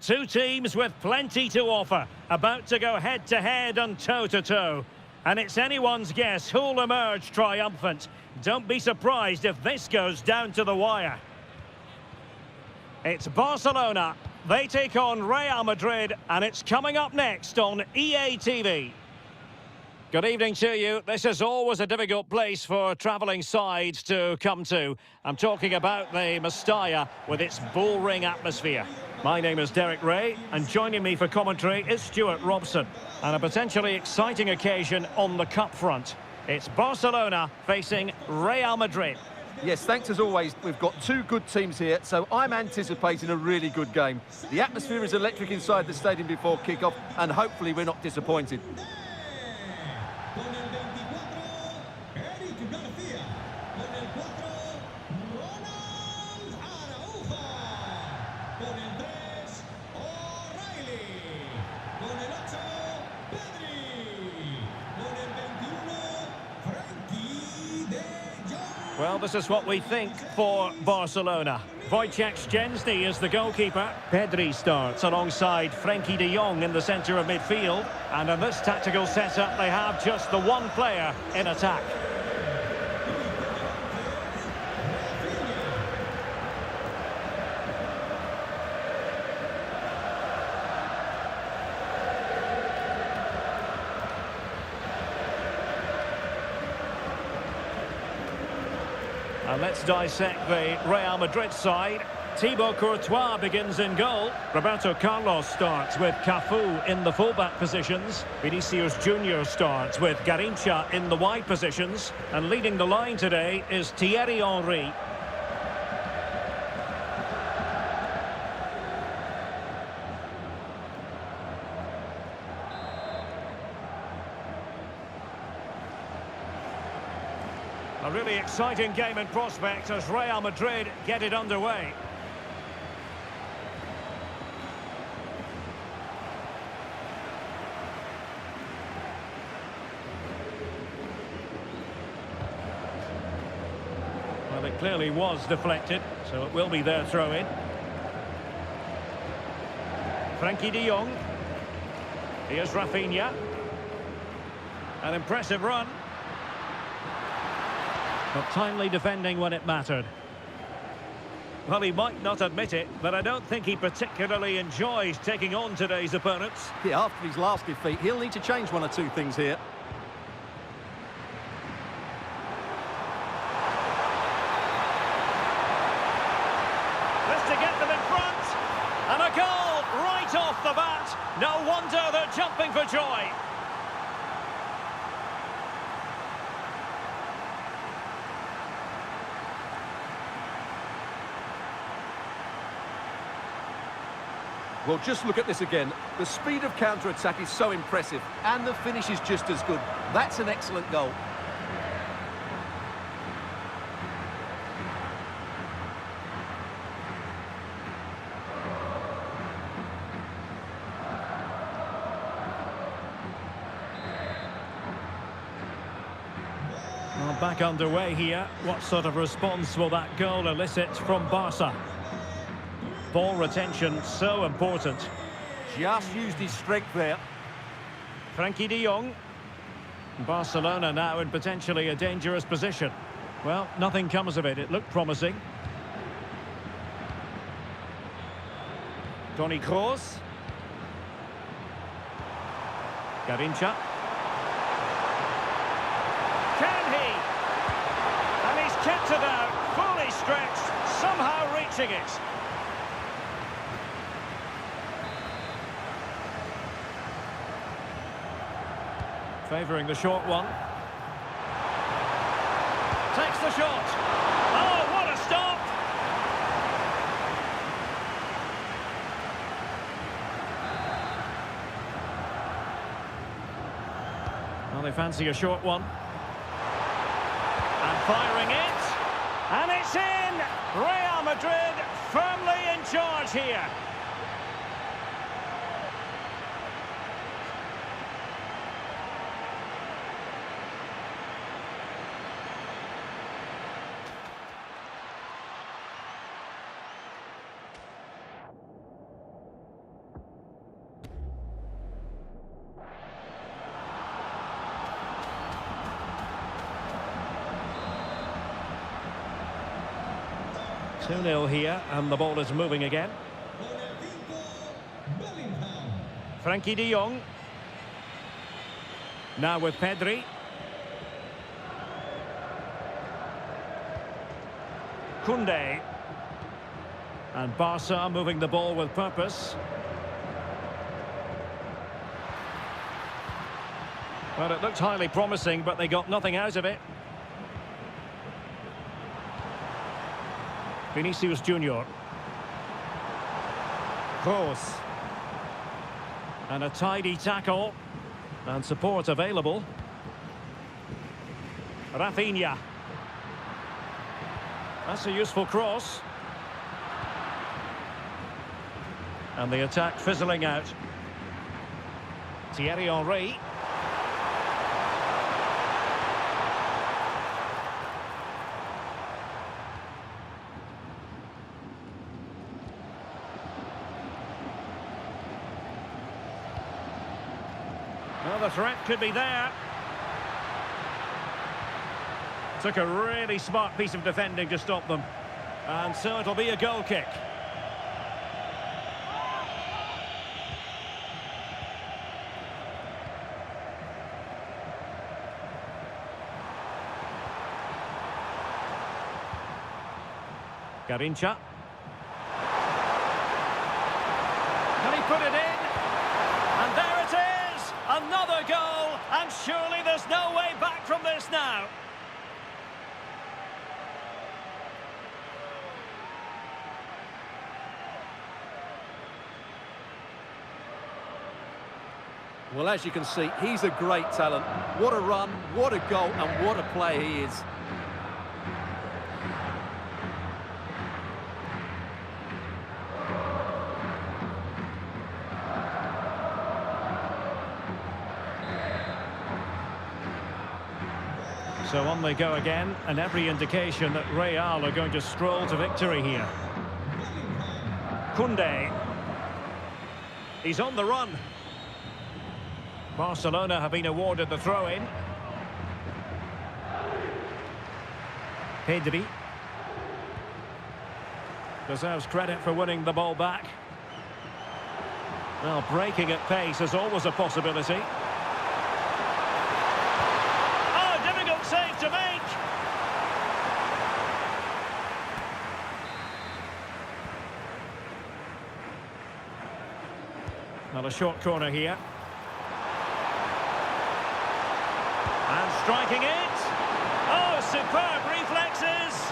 Two teams with plenty to offer, about to go head-to-head and toe-to-toe. And it's anyone's guess who'll emerge triumphant. Don't be surprised if this goes down to the wire. It's Barcelona. They take on Real Madrid, and it's coming up next on EA TV. Good evening to you. This is always a difficult place for travelling sides to come to. I'm talking about the Mestalla with its bull-ring atmosphere. My name is Derek Ray, and joining me for commentary is Stuart Robson. And a potentially exciting occasion on the cup front. It's Barcelona facing Real Madrid. Yes, thanks as always. We've got two good teams here, so I'm anticipating a really good game. The atmosphere is electric inside the stadium before kick-off, and hopefully we're not disappointed. Well, this is what we think for Barcelona. Wojciech Szczęsny is the goalkeeper. Pedri starts alongside Frenkie de Jong in the centre of midfield. And in this tactical setup, they have just the one player in attack. And let's dissect the Real Madrid side. Thibaut Courtois begins in goal. Roberto Carlos starts with Cafu in the fullback positions. Vinicius Junior starts with Garrincha in the wide positions. And leading the line today is Thierry Henry. A really exciting game in prospect as Real Madrid get it underway. Well, it clearly was deflected, so it will be their throw-in. Frankie de Jong. Here's Rafinha. An impressive run. But timely defending when it mattered. Well, he might not admit it, but I don't think he particularly enjoys taking on today's opponents. Yeah, after his last defeat, he'll need to change one or two things here. This to get them in front. And a goal right off the bat. No wonder they're jumping for joy. Well, just look at this again. The speed of counter-attack is so impressive, and the finish is just as good. That's an excellent goal. Well, back underway here. What sort of response will that goal elicit from Barca? Ball retention so important. Just used his strength there. Frankie de Jong. Barcelona now in potentially a dangerous position. Well, nothing comes of it. It looked promising. Toni Kroos. Garrincha. Can he? And he's kept it out, fully stretched, somehow reaching it. Favouring the short one. Takes the shot. Oh, what a stop! Well, they fancy a short one. And firing it. And it's in! Real Madrid firmly in charge here. Two-nil here, and the ball is moving again. Frankie de Jong. Now with Pedri. Koundé. And Barca moving the ball with purpose. Well, it looked highly promising, but they got nothing out of it. Vinicius Junior. Kroos. And a tidy tackle. And support available. Rafinha. That's a useful cross. And the attack fizzling out. Thierry Henry. Well, the threat could be there. Took a really smart piece of defending to stop them. And so it'll be a goal kick. Garrincha. Can he put it in? And there it is! Another goal! And surely there's no way back from this now. Well, as you can see, he's a great talent. What a run, what a goal, and what a player he is. So on they go again, and every indication that Real are going to stroll to victory here. Koundé. He's on the run. Barcelona have been awarded the throw-in. Pedri. Deserves credit for winning the ball back. Well, breaking at pace is always a possibility. Oh, difficult save to make. Not a short corner here. And striking it. Oh, superb reflexes.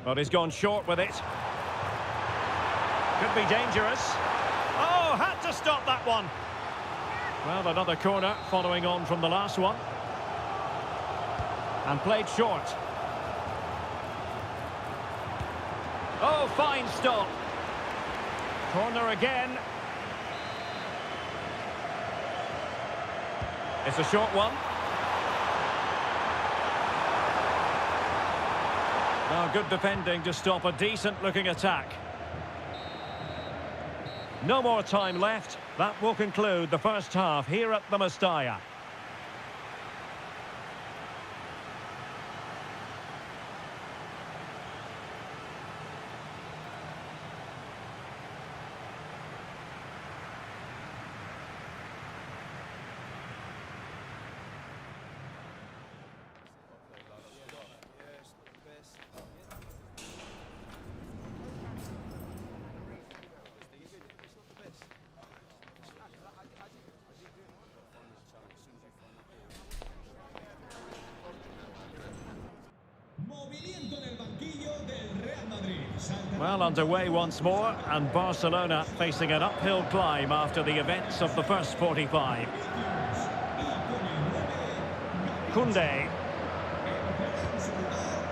But he's gone short with it. Could be dangerous. Oh, had to stop that one. Well, another corner following on from the last one. And played short. Oh, fine stop. Corner again. It's a short one. Oh, good defending to stop a decent-looking attack. No more time left. That will conclude the first half here at the Mestalla. Well, underway once more, and Barcelona facing an uphill climb after the events of the first 45. Koundé.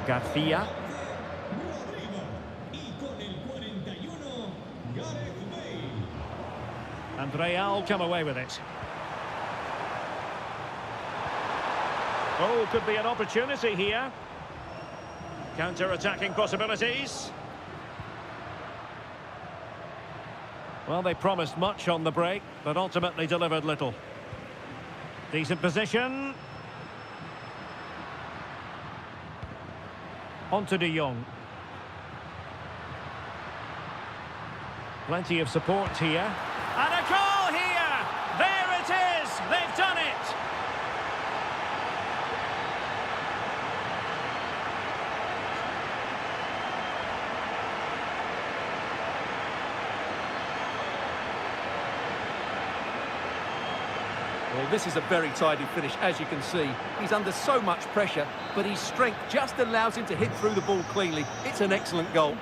Garcia. And Real come away with it. Oh, could be an opportunity here. Counter-attacking possibilities. Well, they promised much on the break, but ultimately delivered little. Decent position. On to De Jong. Plenty of support here. And a goal here! There it is! They've done it! Well, this is a very tidy finish, as you can see. He's under so much pressure, but his strength just allows him to hit through the ball cleanly. It's an excellent goal.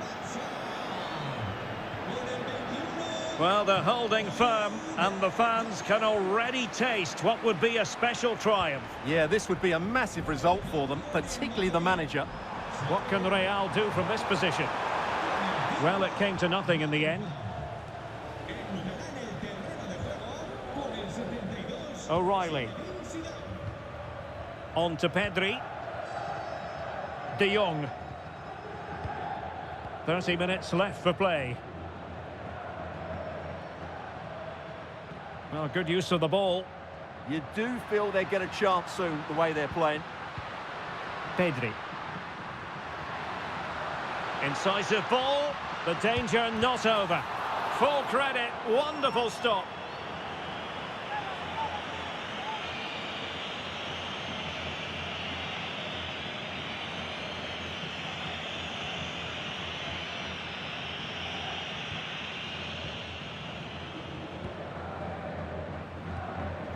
Well, they're holding firm, and the fans can already taste what would be a special triumph. Yeah, this would be a massive result for them, particularly the manager. What can Real do from this position? Well, it came to nothing in the end. O'Reilly. On to Pedri. De Jong. 30 minutes left for play. Well, good use of the ball. You do feel they get a chance soon, the way they're playing. Pedri. Incisive ball. The danger not over. Full credit. Wonderful stop.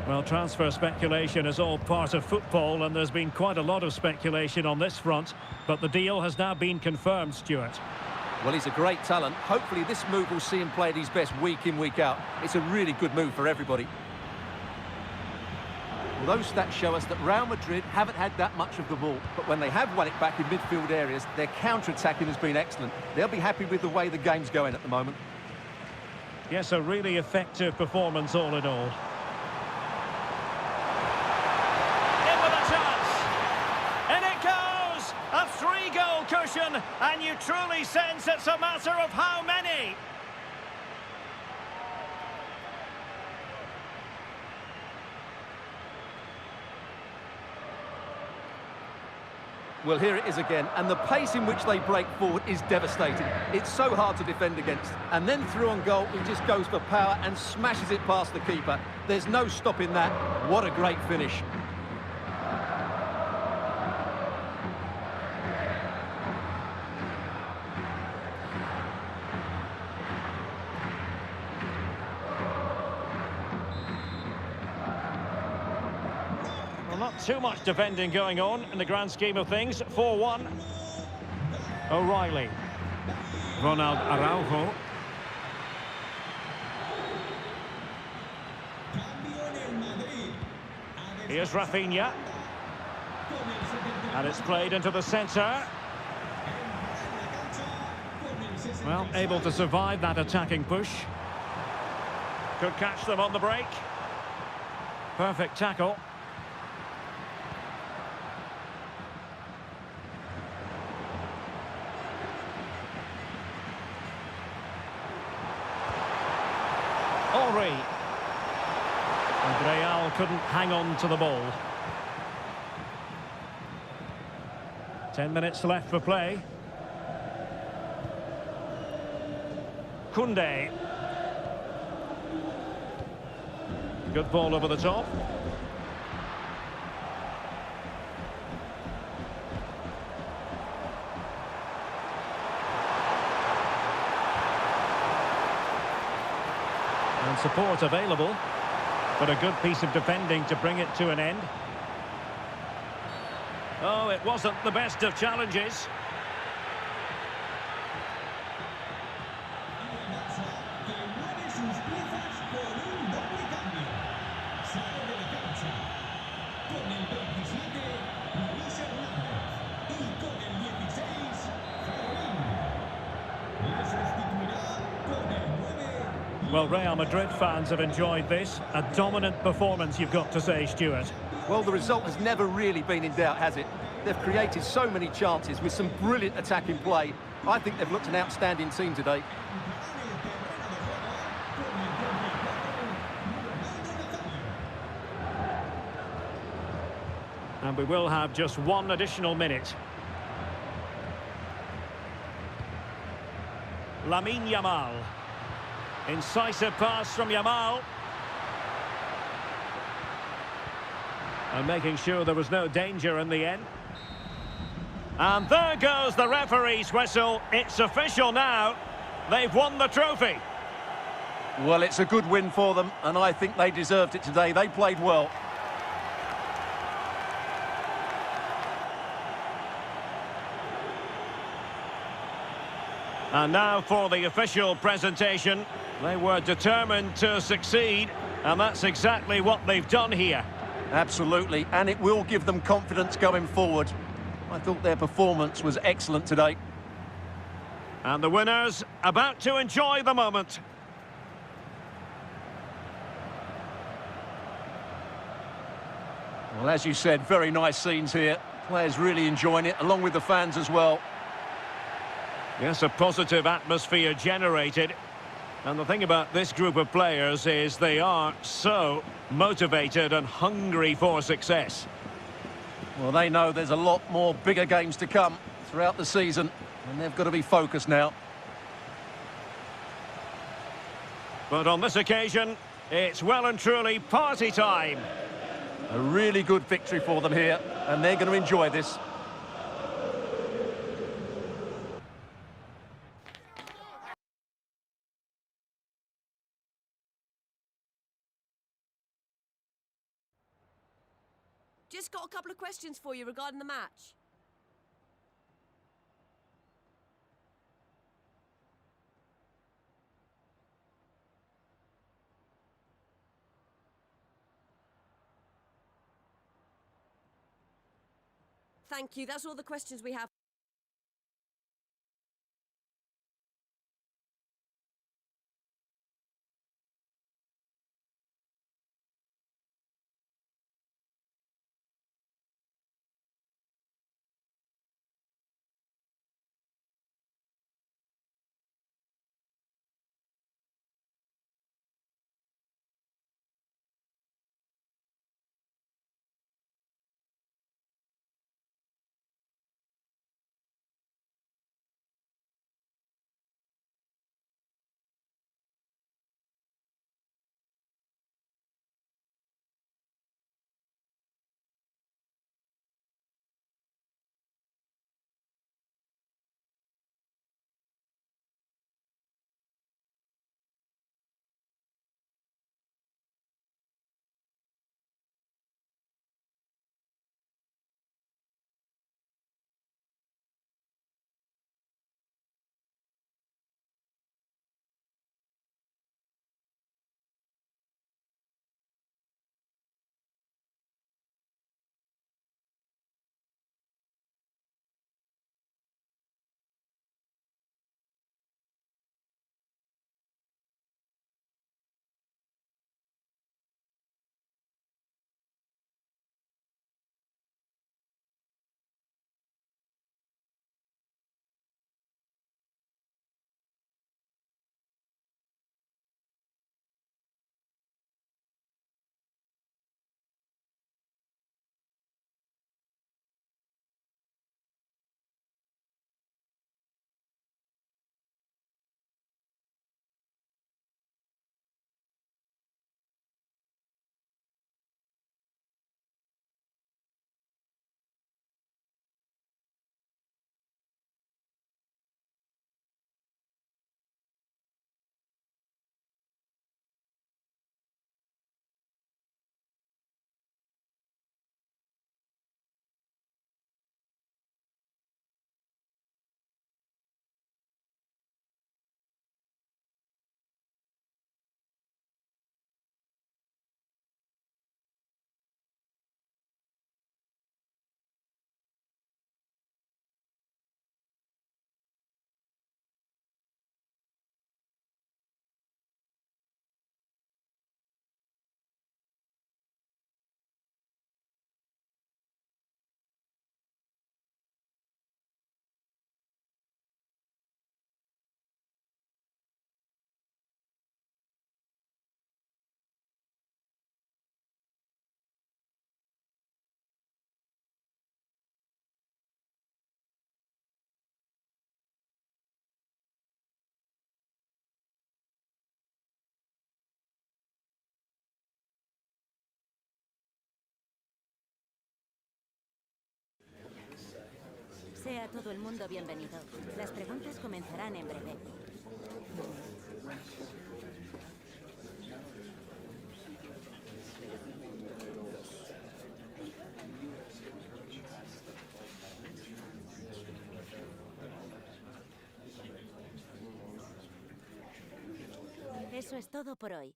Well, transfer speculation is all part of football, and there's been quite a lot of speculation on this front, but the deal has now been confirmed, Stuart. Well, he's a great talent. Hopefully this move will see him play at his best week in, week out. It's a really good move for everybody. Well, those stats show us that Real Madrid haven't had that much of the ball, but when they have won it back in midfield areas, their counter-attacking has been excellent. They'll be happy with the way the game's going at the moment. Yes, a really effective performance all in all. In with a chance! In it goes! A 3-goal cushion, and you truly sense it's a matter of how many. Well, here it is again, and the pace in which they break forward is devastating. It's so hard to defend against. And then through on goal, he just goes for power and smashes it past the keeper. There's no stopping that. What a great finish. Well, not too much defending going on in the grand scheme of things. 4-1. O'Reilly. Ronald Araujo. Here's Rafinha. And it's played into the centre. Well, able to survive that attacking push. Could catch them on the break. Perfect tackle. Henry. And Real couldn't hang on to the ball. 10 minutes left for play. Koundé. Good ball over the top. And support available, but a good piece of defending to bring it to an end. Oh, it wasn't the best of challenges. Well, Real Madrid fans have enjoyed this. A dominant performance, you've got to say, Stuart. Well, the result has never really been in doubt, has it? They've created so many chances with some brilliant attacking play. I think they've looked an outstanding team today. And we will have just one additional minute. Lamine Yamal. Incisive pass from Yamal. And making sure there was no danger in the end. And there goes the referee's whistle. It's official now. They've won the trophy. Well, it's a good win for them, and I think they deserved it today. They played well. And now for the official presentation. They were determined to succeed, and that's exactly what they've done here. Absolutely, and it will give them confidence going forward. I thought their performance was excellent today. And the winners about to enjoy the moment. Well, as you said, very nice scenes here. Players really enjoying it, along with the fans as well. Yes, a positive atmosphere generated. And the thing about this group of players is they are so motivated and hungry for success. Well, they know there's a lot more bigger games to come throughout the season, and they've got to be focused now. But on this occasion, it's well and truly party time. A really good victory for them here, and they're going to enjoy this. Just got a couple of questions for you regarding the match. Thank you. That's all the questions we have. Sea todo el mundo bienvenido. Las preguntas comenzarán en breve. Eso es todo por hoy.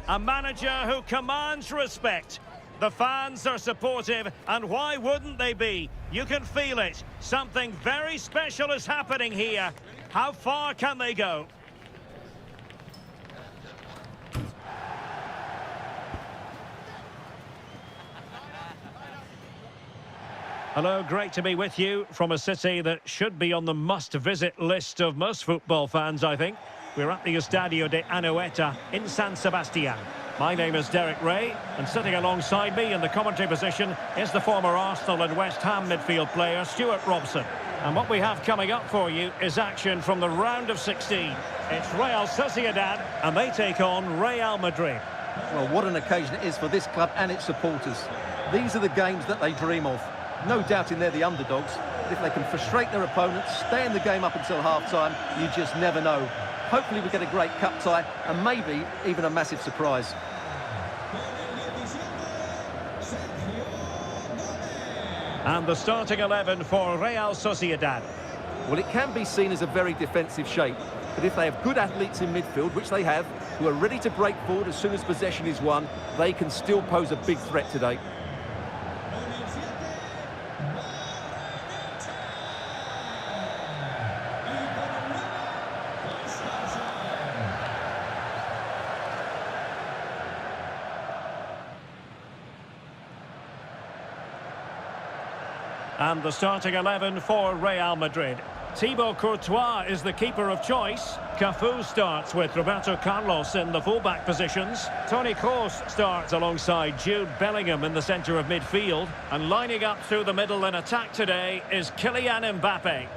A manager who commands respect. The fans are supportive, and why wouldn't they be? You can feel it. Something very special is happening here. How far can they go? Hello, great to be with you from a city that should be on the must-visit list of most football fans, I think. We're at the Estadio de Anoeta in San Sebastian. My name is Derek Ray, and sitting alongside me in the commentary position is the former Arsenal and West Ham midfield player, Stuart Robson. And what we have coming up for you is action from the round of 16. It's Real Sociedad, and they take on Real Madrid. Well, what an occasion it is for this club and its supporters. These are the games that they dream of. No doubting they're the underdogs. If they can frustrate their opponents, stay in the game up until half-time, you just never know. Hopefully we get a great cup tie and maybe even a massive surprise. And the starting 11 for Real Sociedad. Well, it can be seen as a very defensive shape, but if they have good athletes in midfield, which they have, who are ready to break forward as soon as possession is won, they can still pose a big threat today. And the starting 11 for Real Madrid. Thibaut Courtois is the keeper of choice. Cafu starts with Roberto Carlos in the fullback positions. Toni Kroos starts alongside Jude Bellingham in the centre of midfield. And lining up through the middle in attack today is Kylian Mbappe.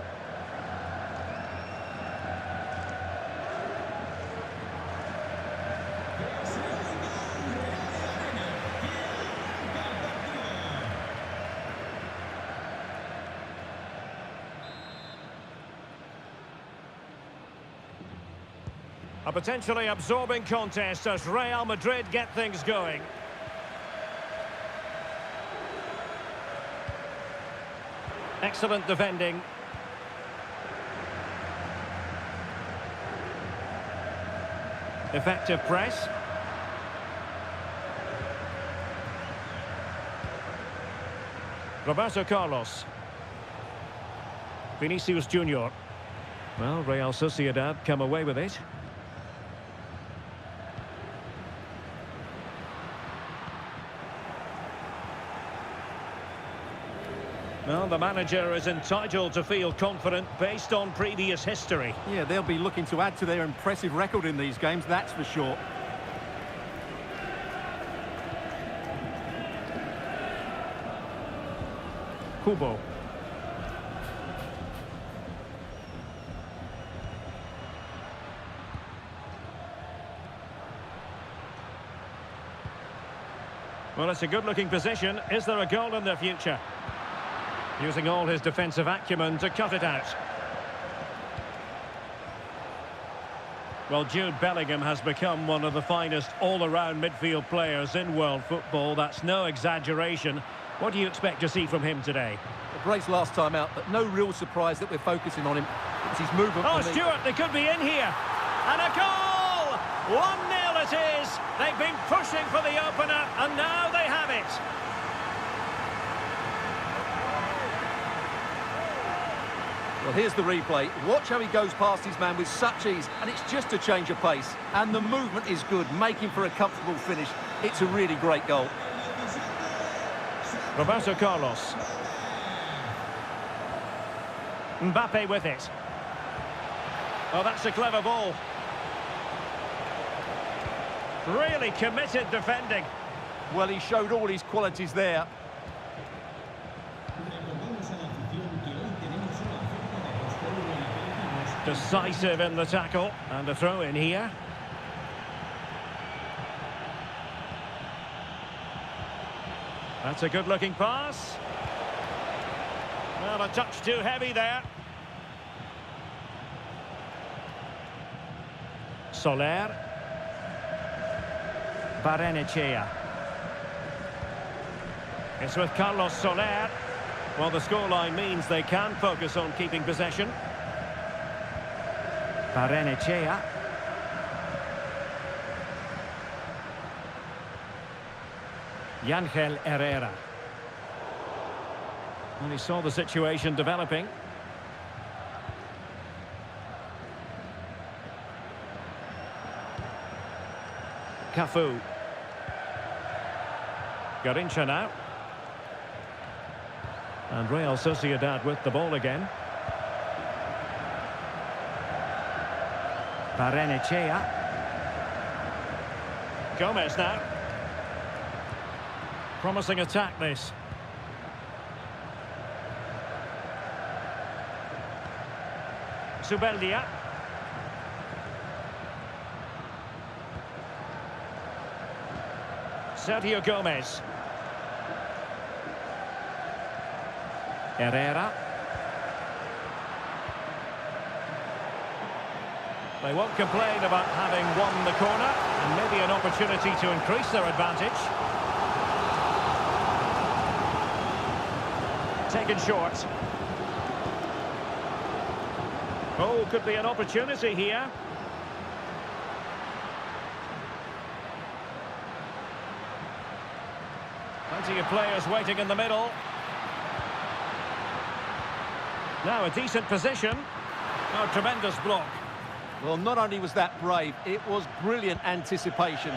A potentially absorbing contest as Real Madrid get things going. Excellent defending. Effective press. Roberto Carlos. Vinicius Junior. Well, Real Sociedad come away with it. Well, the manager is entitled to feel confident based on previous history. Yeah, they'll be looking to add to their impressive record in these games, that's for sure. Kubo. Well, it's a good-looking position. Is there a goal in the future? Using all his defensive acumen to cut it out. Well, Jude Bellingham has become one of the finest all-around midfield players in world football. That's no exaggeration. What do you expect to see from him today? A brace last time out, but no real surprise that we're focusing on him. It's his movement. Oh, Stuart, they could be in here. And a goal! 1-0 it is. They've been pushing for the opener, and now they have it. Well, here's the replay. Watch how he goes past his man with such ease, and it's just a change of pace. And the movement is good, making for a comfortable finish. It's a really great goal. Roberto Carlos. Mbappe with it. Oh, that's a clever ball. Really committed defending. Well, he showed all his qualities there. Decisive in the tackle, and a throw in here. That's a good-looking pass. Well, a touch too heavy there. Soler. Barrenechea. It's with Carlos Soler. Well, the scoreline means they can focus on keeping possession. Barrenechea. Yangel Herrera. And he saw the situation developing. Cafu. Garincha now. And Real Sociedad with the ball again. Barrenechea. Gomez now. Promising attack this. Zubeldia. Sergio Gomez. Herrera. They won't complain about having won the corner, and maybe an opportunity to increase their advantage. Taken short. Oh, could be an opportunity here. Plenty of players waiting in the middle. Now a decent position. Oh, tremendous block. Well, not only was that brave, it was brilliant anticipation.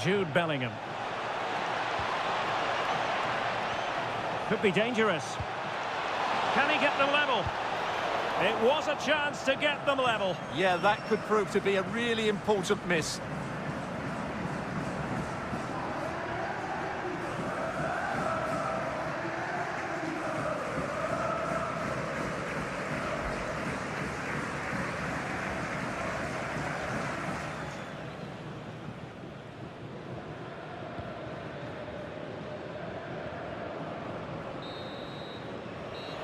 Jude Bellingham. Could be dangerous. Can he get them level? It was a chance to get them level. Yeah, that could prove to be a really important miss.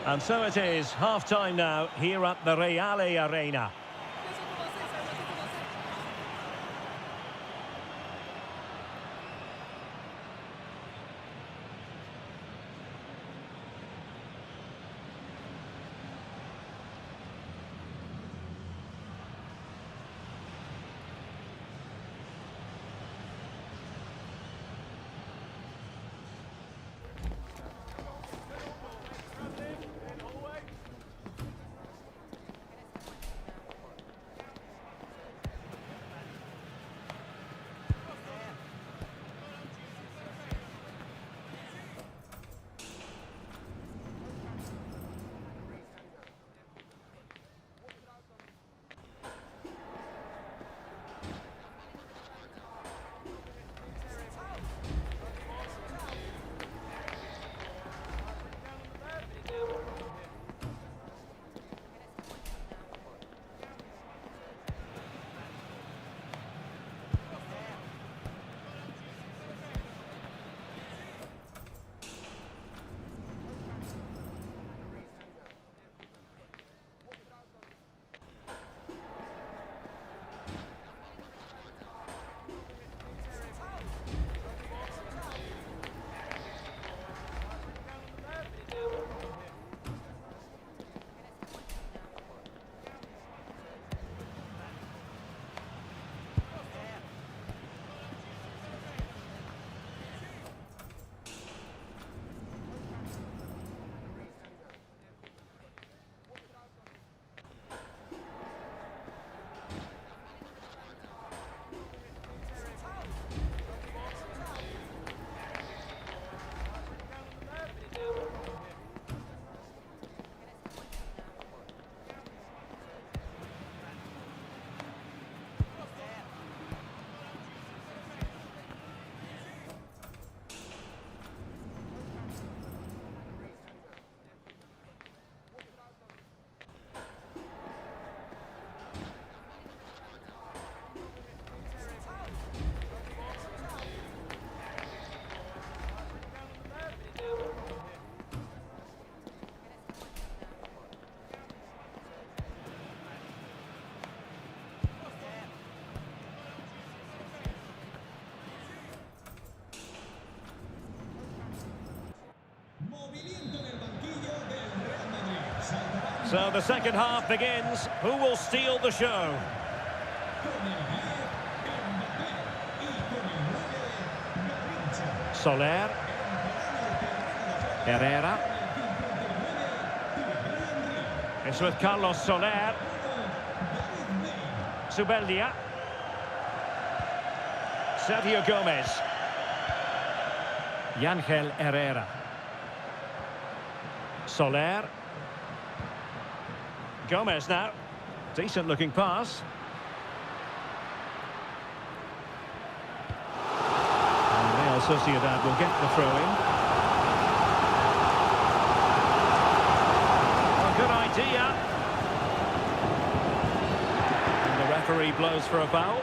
And so it is, half-time now, here at the Reale Arena. So the second half begins. Who will steal the show? Soler. Herrera. It's with Carlos Soler. Zubeldia. Sergio Gomez. Yangel Herrera. Soler. Gomez now. Decent looking pass. And Real Sociedad will get the throw-in. A good idea. And the referee blows for a foul.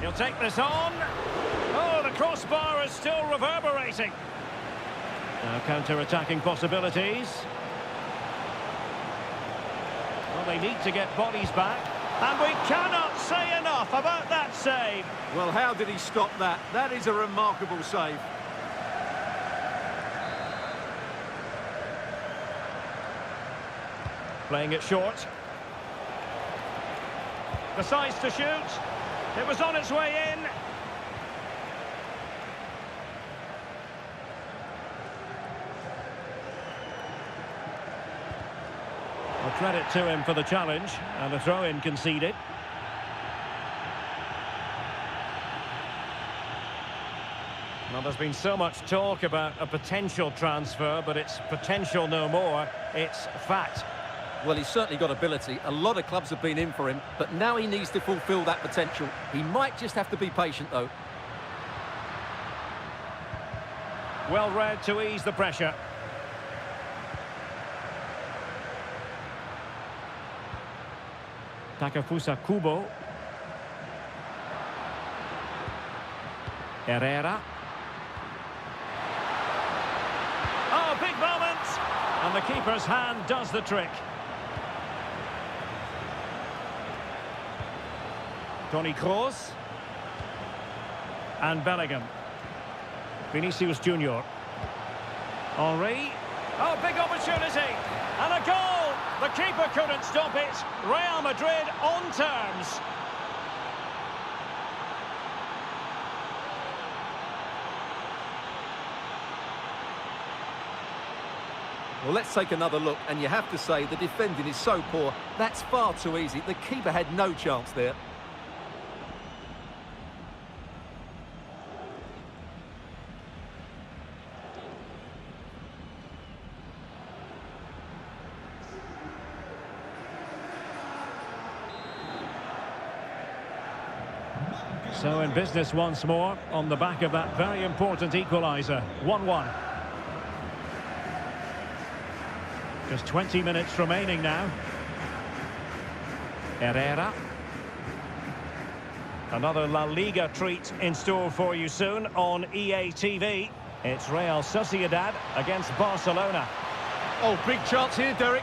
He'll take this on. Oh, the crossbar is still reverberating. Now counter-attacking possibilities. Well, they need to get bodies back. And we cannot say enough about that save. Well, how did he stop that? That is a remarkable save. Playing it short. Decides to shoot. It was on its way in. Well, credit to him for the challenge, and a throw-in conceded. Well, there's been so much talk about a potential transfer, but it's potential no more. It's fact. Well, he's certainly got ability. A lot of clubs have been in for him, but now he needs to fulfil that potential. He might just have to be patient, though. Well read to ease the pressure. Takefusa Kubo. Herrera. Oh, big moment! And the keeper's hand does the trick. Toni Kroos. And Bellingham. Vinicius Junior. Henry. Oh, big opportunity. And a goal! The keeper couldn't stop it. Real Madrid on terms. Well, let's take another look, and you have to say the defending is so poor. That's far too easy. The keeper had no chance there. So in business once more, on the back of that very important equaliser. 1-1. Just 20 minutes remaining now. Herrera. Another La Liga treat in store for you soon on EA TV. It's Real Sociedad against Barcelona. Oh, big chance here, Derek.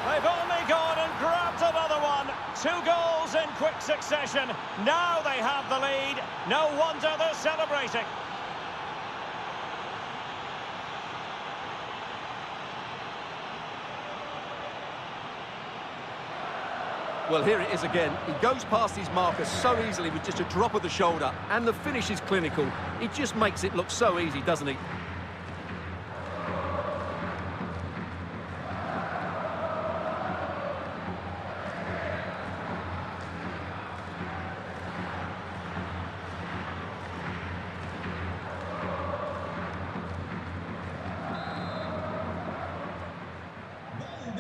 They've only gone and grabbed another one. 2 goals in quick succession. Now they have the lead. No wonder they're celebrating. Well, here it is again. He goes past his marker so easily with just a drop of the shoulder, and the finish is clinical. He just makes it look so easy, doesn't he?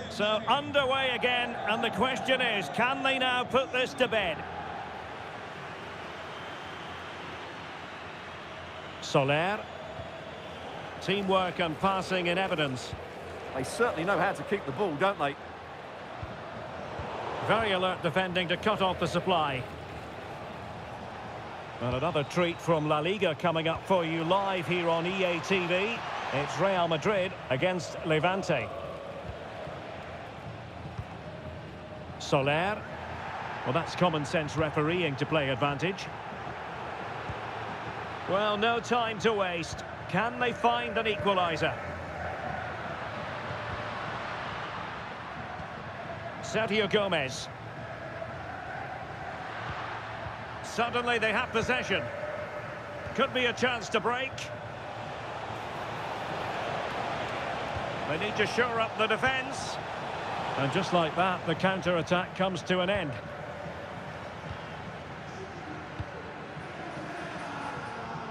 So underway again, and the question is, can they now put this to bed? Soler. Teamwork and passing in evidence. They certainly know how to kick the ball, don't they? Very alert defending to cut off the supply. And another treat from La Liga coming up for you live here on EA TV. It's Real Madrid against Levante. Soler. Well, that's common sense refereeing to play advantage. Well, no time to waste. Can they find an equaliser? Sergio Gomez. Suddenly they have possession. Could be a chance to break. They need to shore up the defence. And just like that, the counter-attack comes to an end.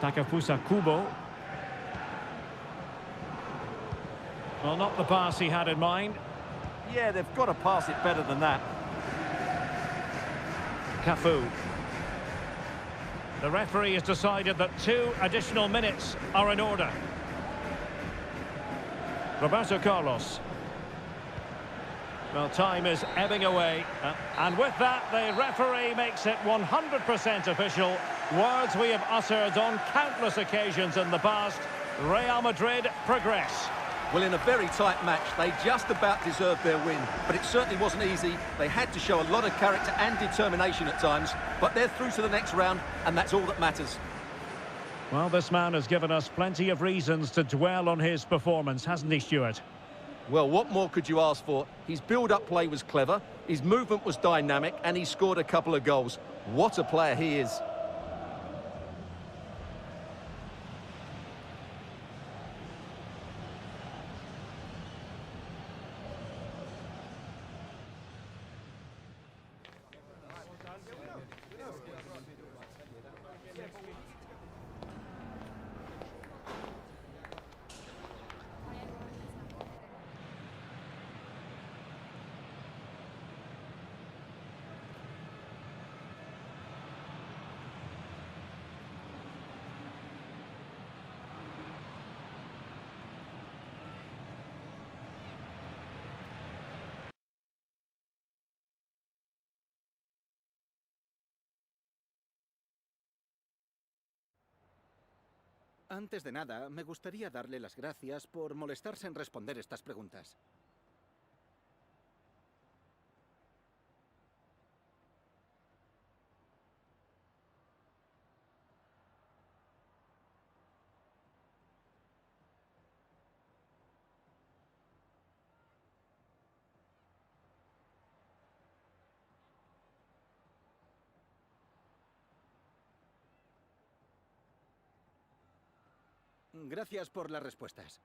Takafusa Kubo. Well, not the pass he had in mind. Yeah, they've got to pass it better than that. Cafu. The referee has decided that 2 additional minutes are in order. Roberto Carlos. Well, time is ebbing away. And with that, the referee makes it 100% official. Words we have uttered on countless occasions in the past. Real Madrid progress. Well, in a very tight match, they just about deserved their win. But it certainly wasn't easy. They had to show a lot of character and determination at times. But they're through to the next round, and that's all that matters. Well, this man has given us plenty of reasons to dwell on his performance, hasn't he, Stuart? Well, what more could you ask for? His build-up play was clever, his movement was dynamic, and he scored a couple of goals. What a player he is. Antes de nada, me gustaría darle las gracias por molestarse en responder estas preguntas. Gracias por las respuestas.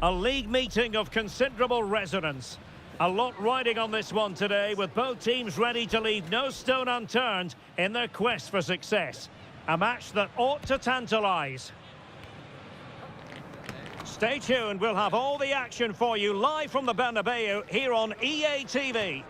A league meeting of considerable resonance. A lot riding on this one today, with both teams ready to leave no stone unturned in their quest for success. A match that ought to tantalise. Stay tuned, we'll have all the action for you live from the Bernabeu here on EA TV.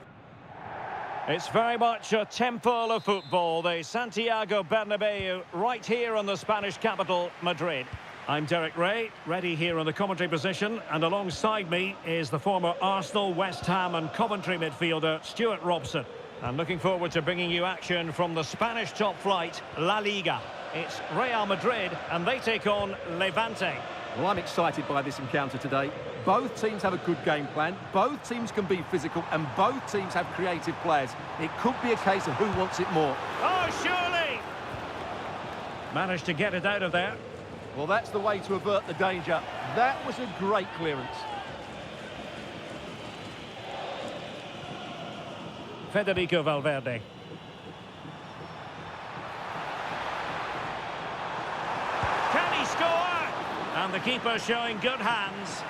It's very much a temple of football, the Santiago Bernabeu, right here in the Spanish capital, Madrid. I'm Derek Ray, ready here in the commentary position, and alongside me is the former Arsenal, West Ham and Coventry midfielder, Stuart Robson. I'm looking forward to bringing you action from the Spanish top flight, La Liga. It's Real Madrid, and they take on Levante. Well, I'm excited by this encounter today. Both teams have a good game plan, both teams can be physical, and both teams have creative players. It could be a case of who wants it more. Oh, surely! Managed to get it out of there. Well, that's the way to avert the danger. That was a great clearance. Federico Valverde. Can he score? And the keeper showing good hands.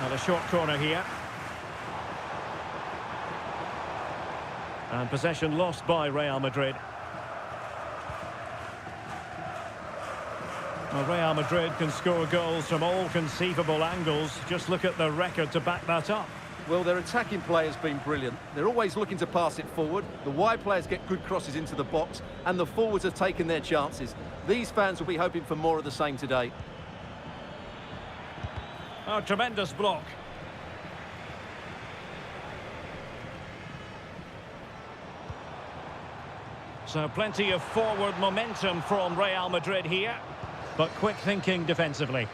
And a short corner here. And possession lost by Real Madrid. Well, Real Madrid can score goals from all conceivable angles. Just look at the record to back that up. Well, their attacking play has been brilliant. They're always looking to pass it forward. The wide players get good crosses into the box, and the forwards have taken their chances. These fans will be hoping for more of the same today. Oh, tremendous block. So plenty of forward momentum from Real Madrid here, but quick thinking defensively.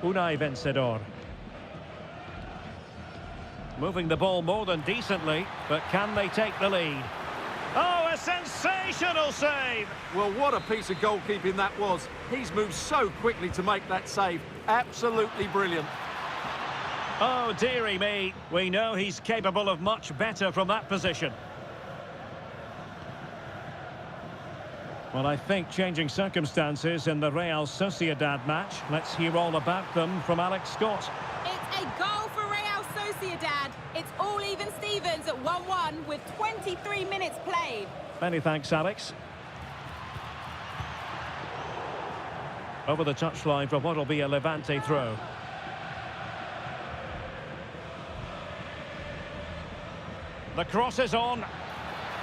Unai Vencedor. Moving the ball more than decently, but can they take the lead? Oh, a sensational save! Well, what a piece of goalkeeping that was. He's moved so quickly to make that save. Absolutely brilliant. Oh, dearie me. We know he's capable of much better from that position. Well, I think changing circumstances in the Real Sociedad match. Let's hear all about them from Alex Scott. It's a goal for Real Sociedad. It's all even Stevens at 1-1 with 23 minutes played. Many thanks, Alex. Over the touchline for what will be a Levante throw. The cross is on.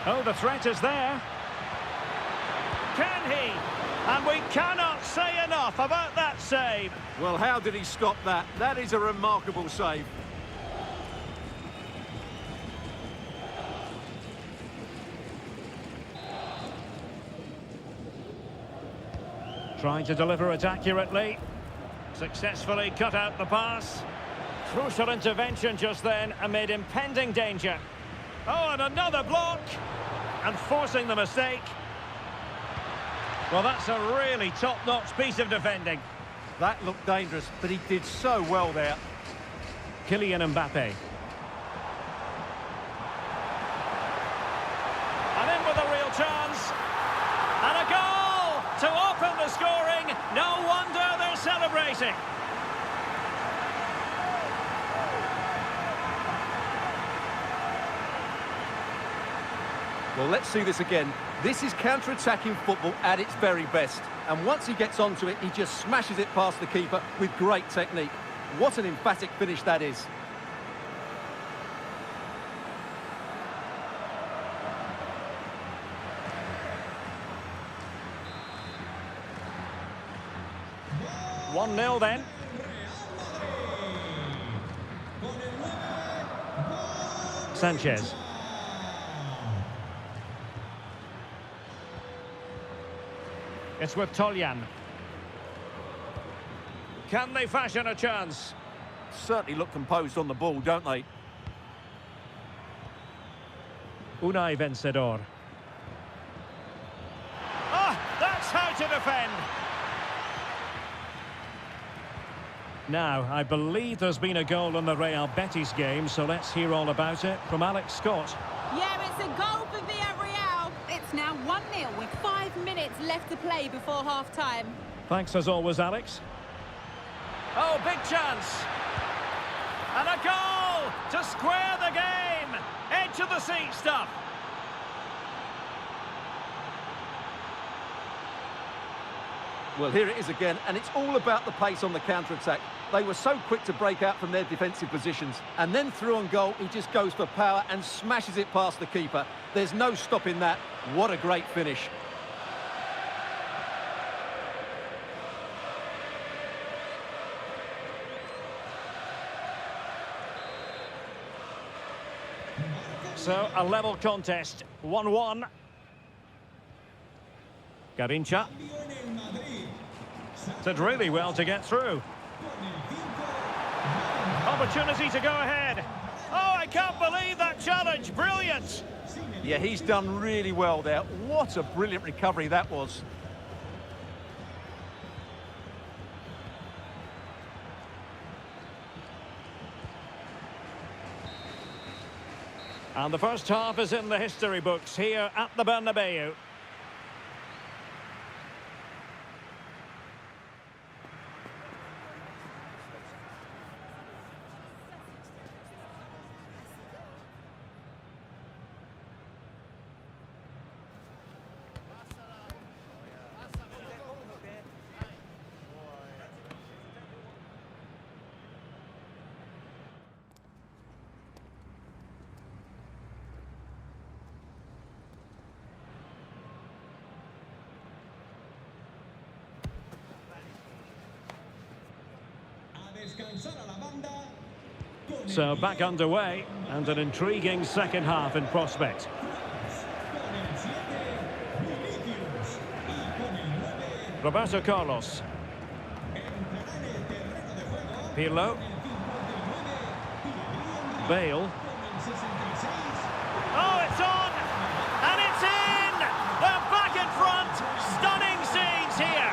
Oh, the threat is there. Can he? And we cannot say enough about that save. Well, how did he stop that? That is a remarkable save. Trying to deliver it accurately. Successfully cut out the pass. Crucial intervention just then amid impending danger. Oh, and another block. And forcing the mistake. Well, that's a really top-notch piece of defending. That looked dangerous, but he did so well there. Kylian Mbappe. And in with a real chance. And a goal to open the scoring. No wonder they're celebrating. Well, let's see this again. This is counter-attacking football at its very best. And once he gets onto it, he just smashes it past the keeper with great technique. What an emphatic finish that is. One 1-0 then. Sanchez. It's with Toljan. Can they fashion a chance? Certainly look composed on the ball, don't they? Unai Vencedor. Ah, that's how to defend. Now, I believe there's been a goal in the Real Betis game, so let's hear all about it from Alex Scott. Yeah, it's a goal for Villarreal. It's now 1-0 with 5 minutes left to play before half-time. Thanks as always, Alex. Oh, big chance! And a goal to square the game! Edge of the seat stuff! Well, here it is again, and it's all about the pace on the counter-attack. They were so quick to break out from their defensive positions. And then through on goal, he just goes for power and smashes it past the keeper. There's no stopping that. What a great finish. So, a level contest, 1-1. Garincha. Did really well to get through. Opportunity to go ahead. Oh, I can't believe that challenge. Brilliant. Yeah, he's done really well there. What a brilliant recovery that was. And the first half is in the history books here at the Bernabeu. So back underway and an intriguing second half in prospect. Roberto Carlos. Pirlo. Bale. Oh, it's on! And it's in! They're back in front! Stunning scenes here!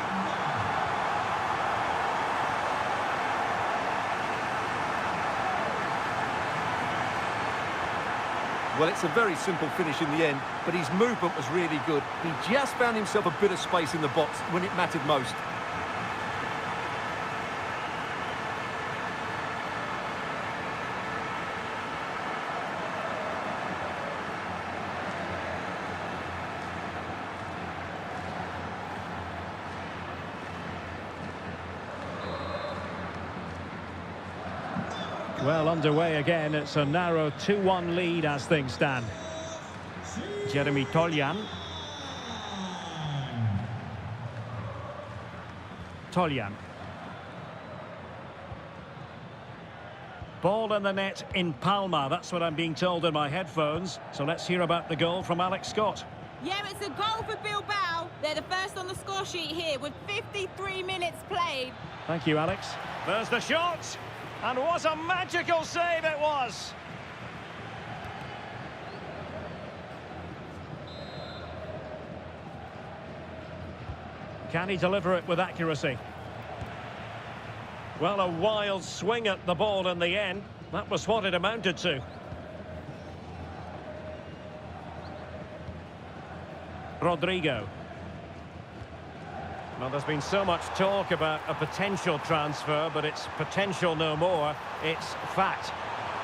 Well, it's a very simple finish in the end, but his movement was really good. He just found himself a bit of space in the box when it mattered most. Well, underway again. It's a narrow 2-1 lead as things stand. Jeremy Toljan. Ball in the net in Palma. That's what I'm being told in my headphones. So let's hear about the goal from Alex Scott. Yeah, it's a goal for Bilbao. They're the first on the score sheet here with 53 minutes played. Thank you, Alex. There's the shot. And what a magical save it was! Can he deliver it with accuracy? Well, a wild swing at the ball in the end. That was what it amounted to. Rodrigo. Well, there's been so much talk about a potential transfer, but it's potential no more. It's fact.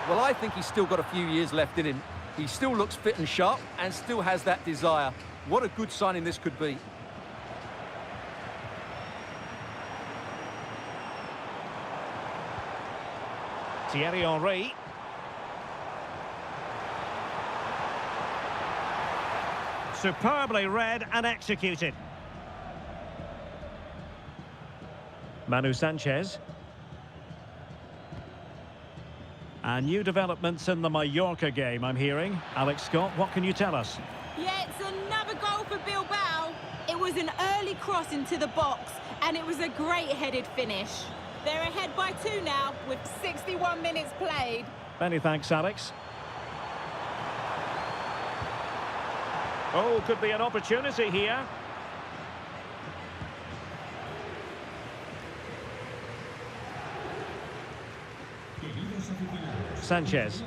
Well, I think he's still got a few years left in him. He still looks fit and sharp and still has that desire. What a good signing this could be. Thierry Henry. Superbly read and executed. Manu Sanchez. And new developments in the Mallorca game, I'm hearing. Alex Scott, what can you tell us? Yeah, it's another goal for Bilbao. It was an early cross into the box, and it was a great headed finish. They're ahead by 2 now, with 61 minutes played. Many thanks, Alex. Oh, could be an opportunity here. Sanchez.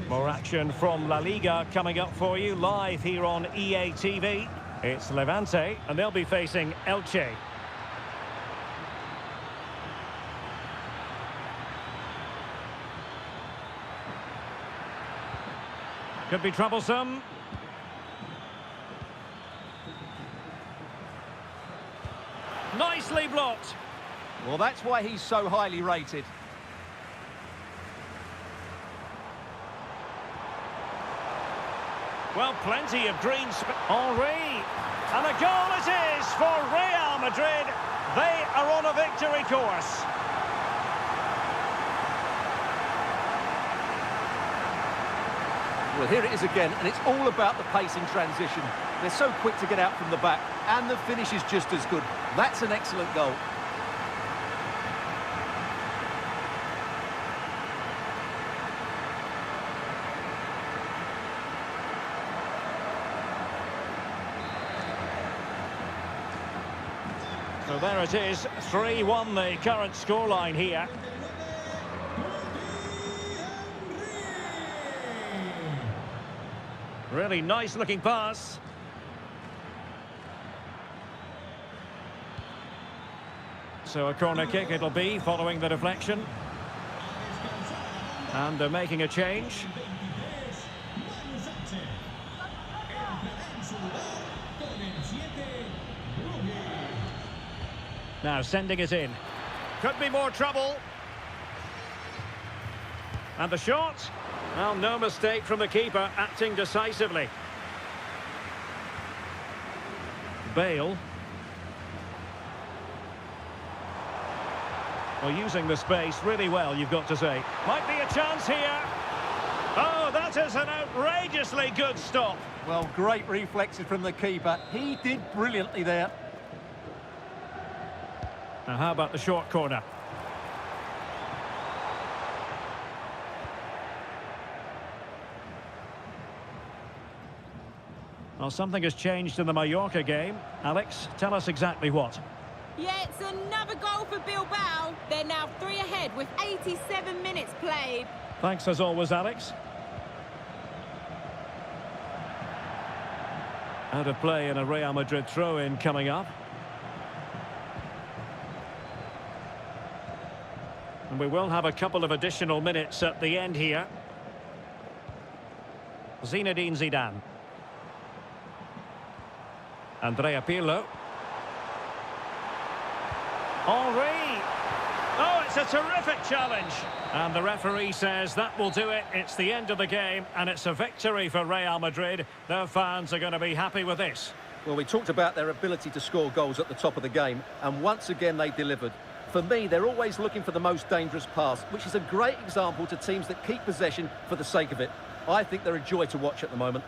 More action from La Liga coming up for you live here on EA TV. It's Levante, and they'll be facing Elche. Could be troublesome. Nicely blocked. Well, that's why he's so highly rated. Well, plenty of green space. Henry. And a goal it is for Real Madrid. They are on a victory course. Well, here it is again, and it's all about the pace in transition. They're so quick to get out from the back, and the finish is just as good. That's an excellent goal. So there it is, 3-1 the current scoreline here. Really nice looking pass. So a corner kick it'll be following the deflection. And they're making a change. Now sending it in. Could be more trouble. And the shot. Well, no mistake from the keeper, acting decisively. Bale. Well, using the space really well, you've got to say. Might be a chance here. Oh, that is an outrageously good stop. Well, great reflexes from the keeper. He did brilliantly there. Now, how about the short corner? Well, something has changed in the Mallorca game. Alex, tell us exactly what. Yeah, it's another goal for Bilbao. They're now 3 ahead with 87 minutes played. Thanks as always, Alex. Out of play and a Real Madrid throw-in coming up. And we will have a couple of additional minutes at the end here. Zinedine Zidane. Andrea Pirlo. Henry. Oh, it's a terrific challenge. And the referee says that will do it. It's the end of the game, and it's a victory for Real Madrid. Their fans are going to be happy with this. Well, we talked about their ability to score goals at the top of the game, and once again they delivered. For me, they're always looking for the most dangerous pass, which is a great example to teams that keep possession for the sake of it. I think they're a joy to watch at the moment.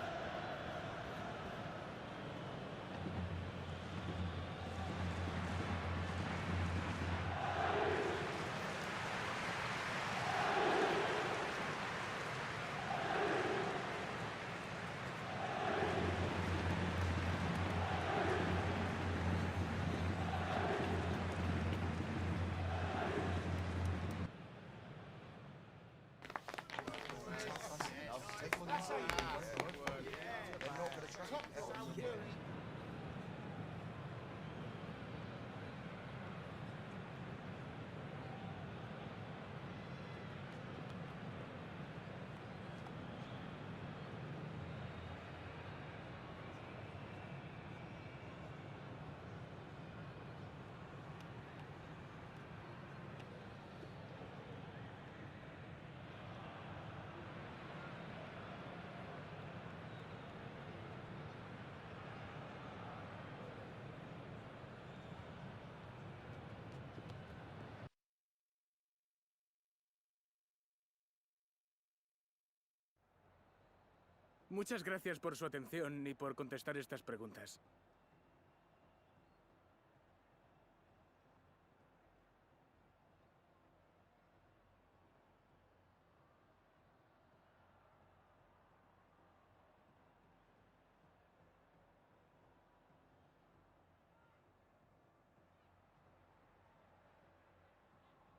Muchas gracias por su atención y por contestar estas preguntas.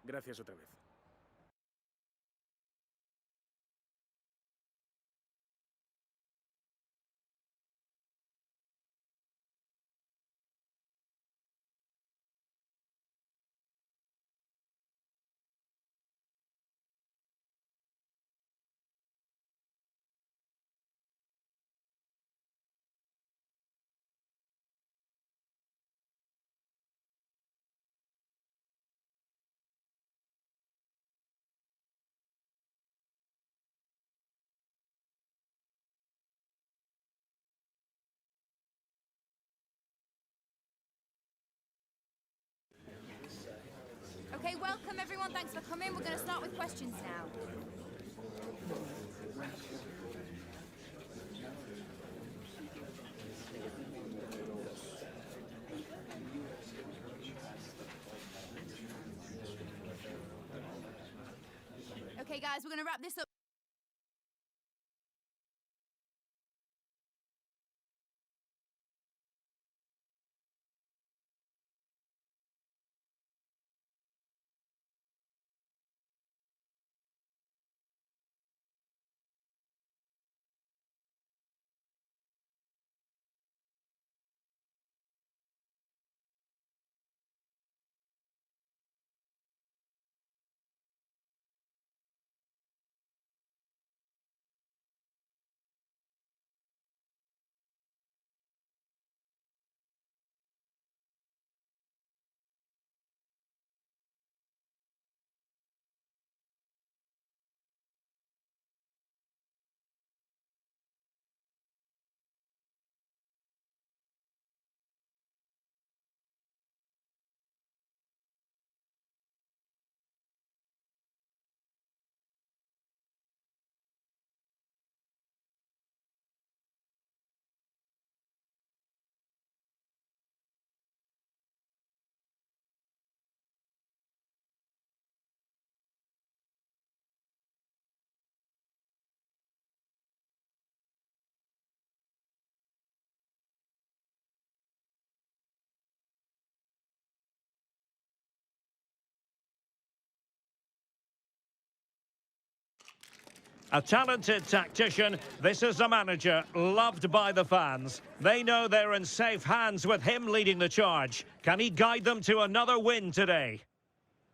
Gracias otra vez. Okay, welcome everyone. Thanks for coming. We're going to start with questions now. Okay, guys, we're going to wrap this up. A talented tactician, this is a manager loved by the fans. They know they're in safe hands with him leading the charge. Can he guide them to another win today?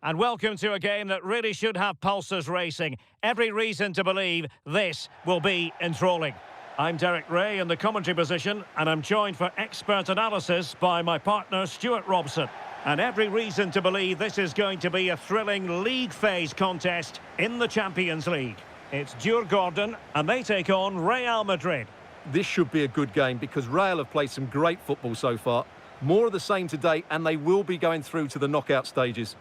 And welcome to a game that really should have pulses racing. Every reason to believe this will be enthralling. I'm Derek Ray in the commentary position, and I'm joined for expert analysis by my partner Stuart Robson. And every reason to believe this is going to be a thrilling league phase contest in the Champions League. It's Djurgården, and they take on Real Madrid. This should be a good game because Real have played some great football so far. More of the same today, and they will be going through to the knockout stages.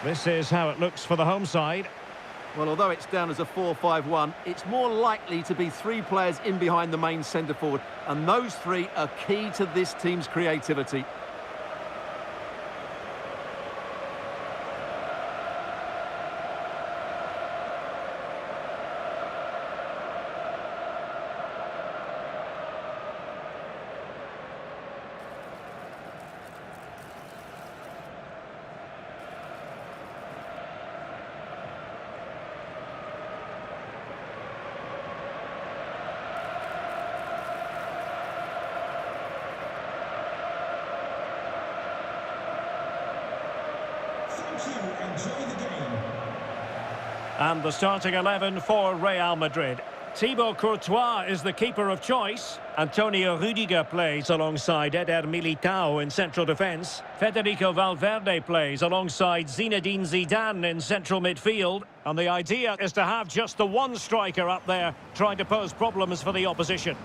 This is how it looks for the home side. Well, although it's down as a 4-5-1, it's more likely to be three players in behind the main centre-forward, and those three are key to this team's creativity. And the starting 11 for Real Madrid. Thibaut Courtois is the keeper of choice. Antonio Rüdiger plays alongside Eder Militao in central defence. Federico Valverde plays alongside Zinedine Zidane in central midfield. And the idea is to have just the one striker up there trying to pose problems for the opposition.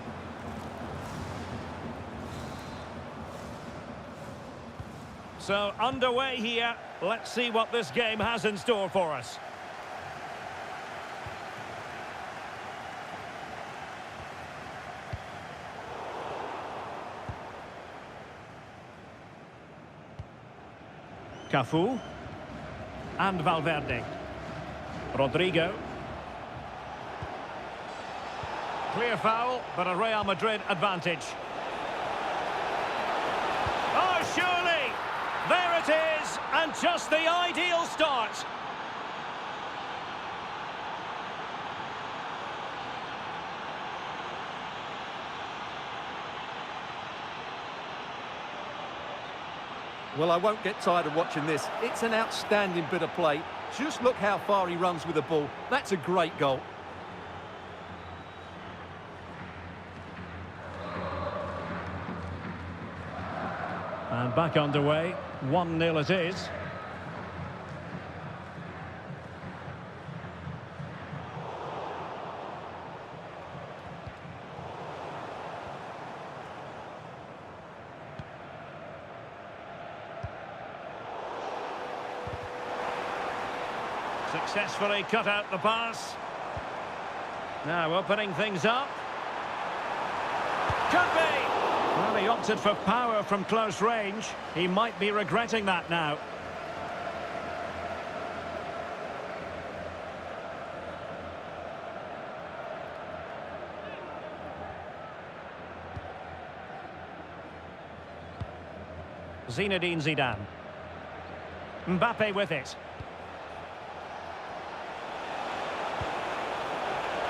So underway here. Let's see what this game has in store for us. Cafu and Valverde. Rodrigo. Clear foul, but a Real Madrid advantage. Oh, surely! There it is! And just the ideal start. Well, I won't get tired of watching this. It's an outstanding bit of play. Just look how far he runs with the ball. That's a great goal. And back underway. 1-0 it is. Successfully cut out the pass. Now opening things up. Could be! Well, he opted for power from close range. He might be regretting that now. Zinedine Zidane. Mbappe with it.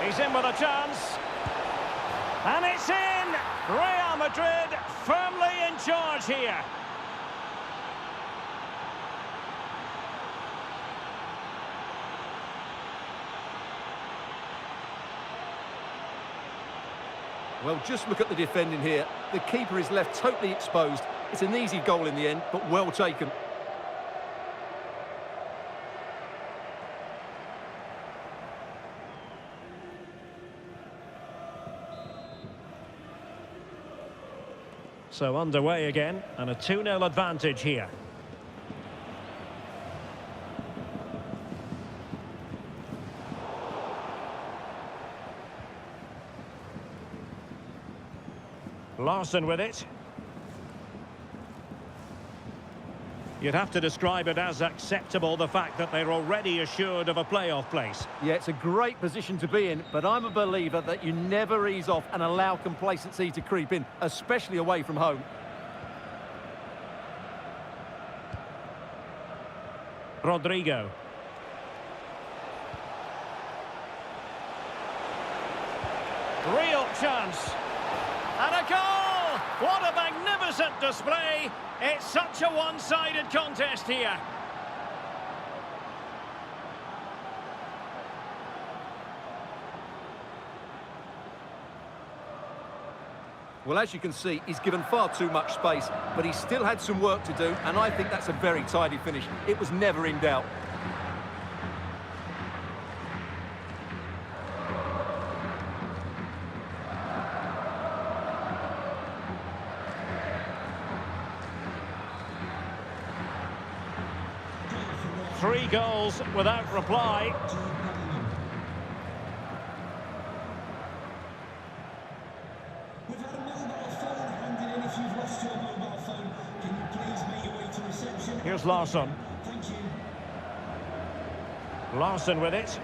He's in with a chance. And it's in! Real Madrid firmly in charge here. Well, just look at the defending here. The keeper is left totally exposed. It's an easy goal in the end, but well taken. So underway again, and a 2-0 advantage here. Larson with it. You'd have to describe it as acceptable, the fact that they're already assured of a playoff place. Yeah, it's a great position to be in, but I'm a believer that you never ease off and allow complacency to creep in, especially away from home. Rodrigo. Real chance. And a goal! What a magnificent display! It's such a one-sided contest here. Well, as you can see, he's given far too much space, but he still had some work to do, and I think that's a very tidy finish. It was never in doubt. Three goals without reply. Here's Larson. Larson with it.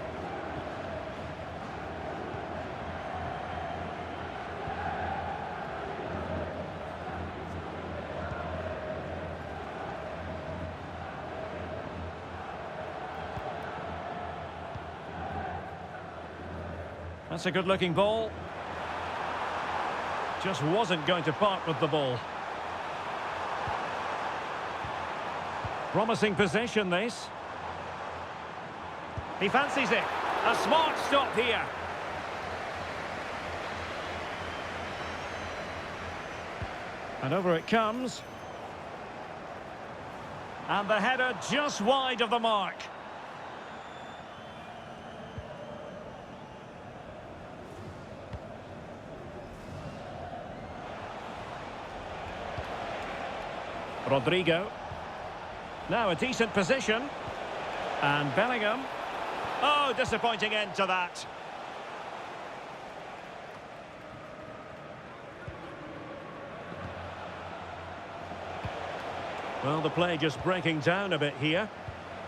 That's a good-looking ball. Just wasn't going to part with the ball. Promising possession, this. He fancies it. A smart stop here. And over it comes. And the header just wide of the mark. Rodrigo. Now a decent position. And Bellingham. Oh, disappointing end to that. Well, the play just breaking down a bit here.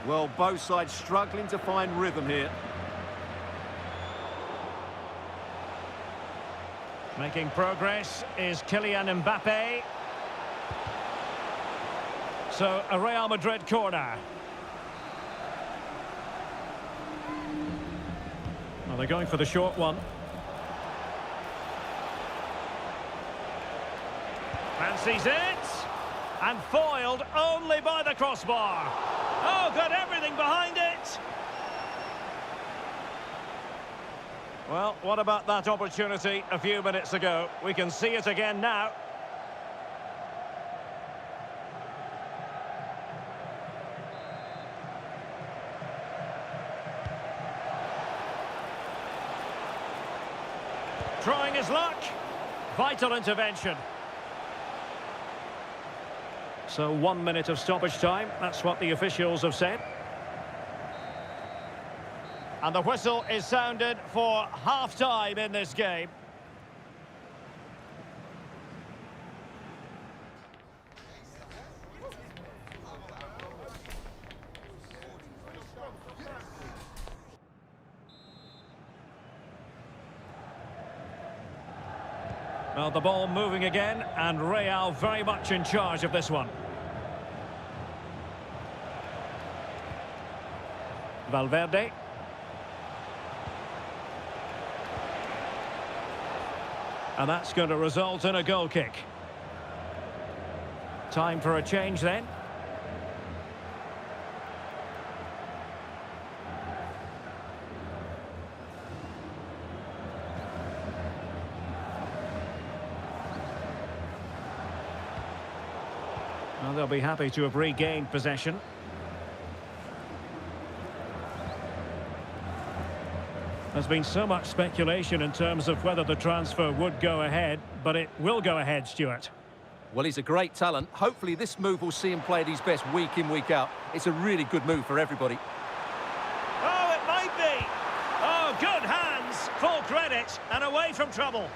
Well, both sides struggling to find rhythm here. Making progress is Kylian Mbappe. So, a Real Madrid corner. Well, they're going for the short one. Fancies it. And foiled only by the crossbar. Oh, got everything behind it. Well, what about that opportunity a few minutes ago? We can see it again now. Trying his luck. Vital intervention. So 1 minute of stoppage time. That's what the officials have said. And the whistle is sounded for half-time in this game. Well, the ball moving again, and Real very much in charge of this one. Valverde. And that's going to result in a goal kick. Time for a change then. Well, they'll be happy to have regained possession. There's been so much speculation in terms of whether the transfer would go ahead, but it will go ahead, Stuart. Well, he's a great talent. Hopefully this move will see him play at his best week in, week out. It's a really good move for everybody. Oh, it might be. Oh, good hands. Full credit and away from trouble.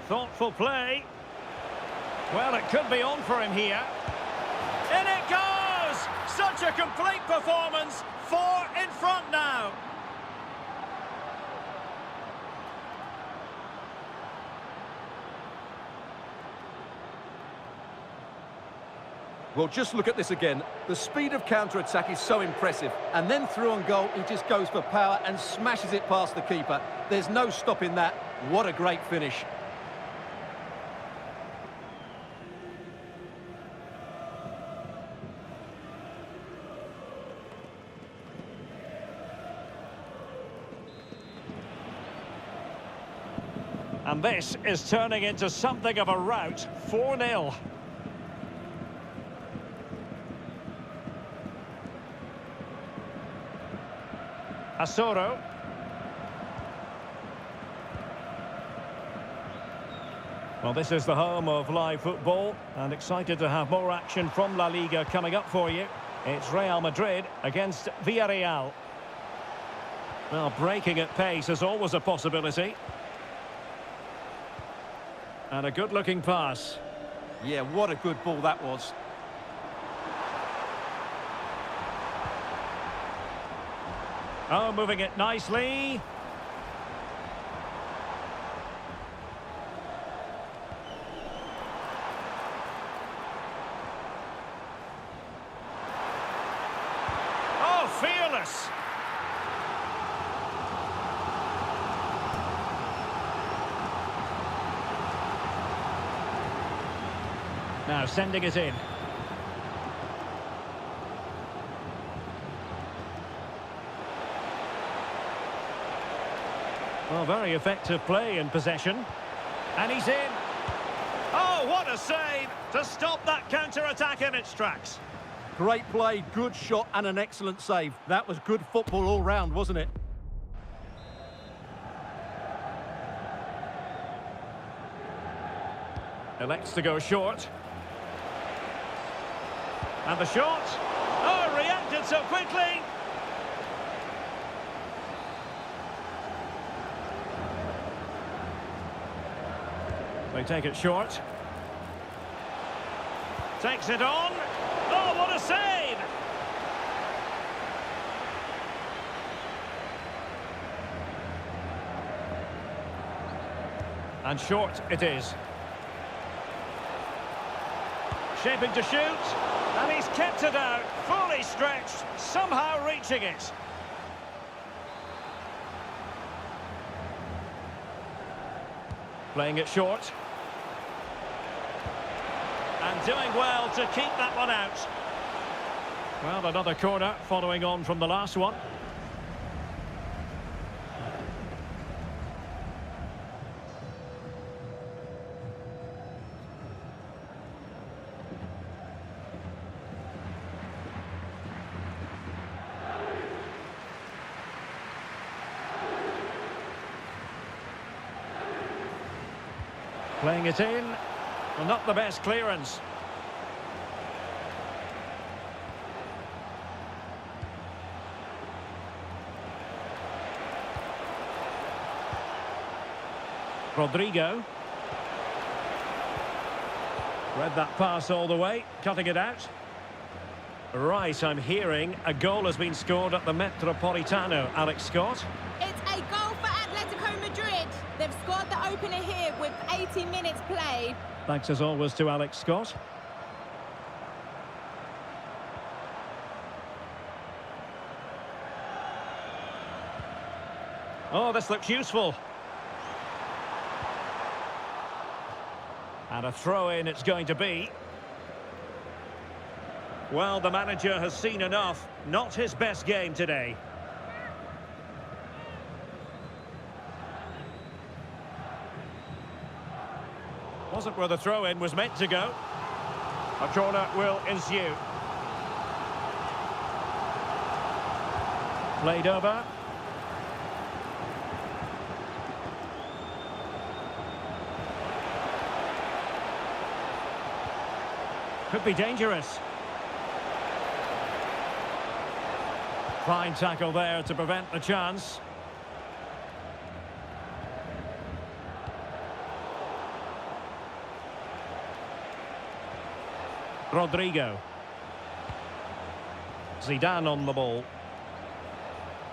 Thoughtful play. Well, it could be on for him here. In it goes! Such a complete performance. 4 in front now. Well, just look at this again. The speed of counter-attack is so impressive. And then through on goal, he just goes for power and smashes it past the keeper. There's no stopping that. What a great finish. And this is turning into something of a rout. 4-0. Asoro. Well, this is the home of live football, and excited to have more action from La Liga coming up for you. It's Real Madrid against Villarreal. Well, breaking at pace is always a possibility. And a good-looking pass. Yeah, what a good ball that was. Oh, moving it nicely. Oh, fearless. Now sending it in. Well, very effective play in possession. And he's in. Oh, what a save to stop that counter-attack in its tracks. Great play, good shot and an excellent save. That was good football all round, wasn't it? Elects to go short. And the shot. Oh, reacted so quickly. They take it short. Takes it on. Oh, what a save! And short it is. Shaping to shoot. And he's kept it out. Fully stretched. Somehow reaching it. Playing it short. And doing well to keep that one out. Well, another corner following on from the last one. Playing it in. Well, not the best clearance. Rodrigo. Read that pass all the way, cutting it out. Right, I'm hearing a goal has been scored at the Metropolitano. Alex Scott. It's a goal for Atletico Madrid. They've scored the opener here with 80 minutes played. Thanks as always to Alex Scott. Oh, this looks useful. And a throw-in it's going to be. Well, the manager has seen enough. Not his best game today. Wasn't where the throw-in was meant to go. A corner will ensue. Played over. Could be dangerous. Fine tackle there to prevent the chance. Rodrigo. Zidane on the ball.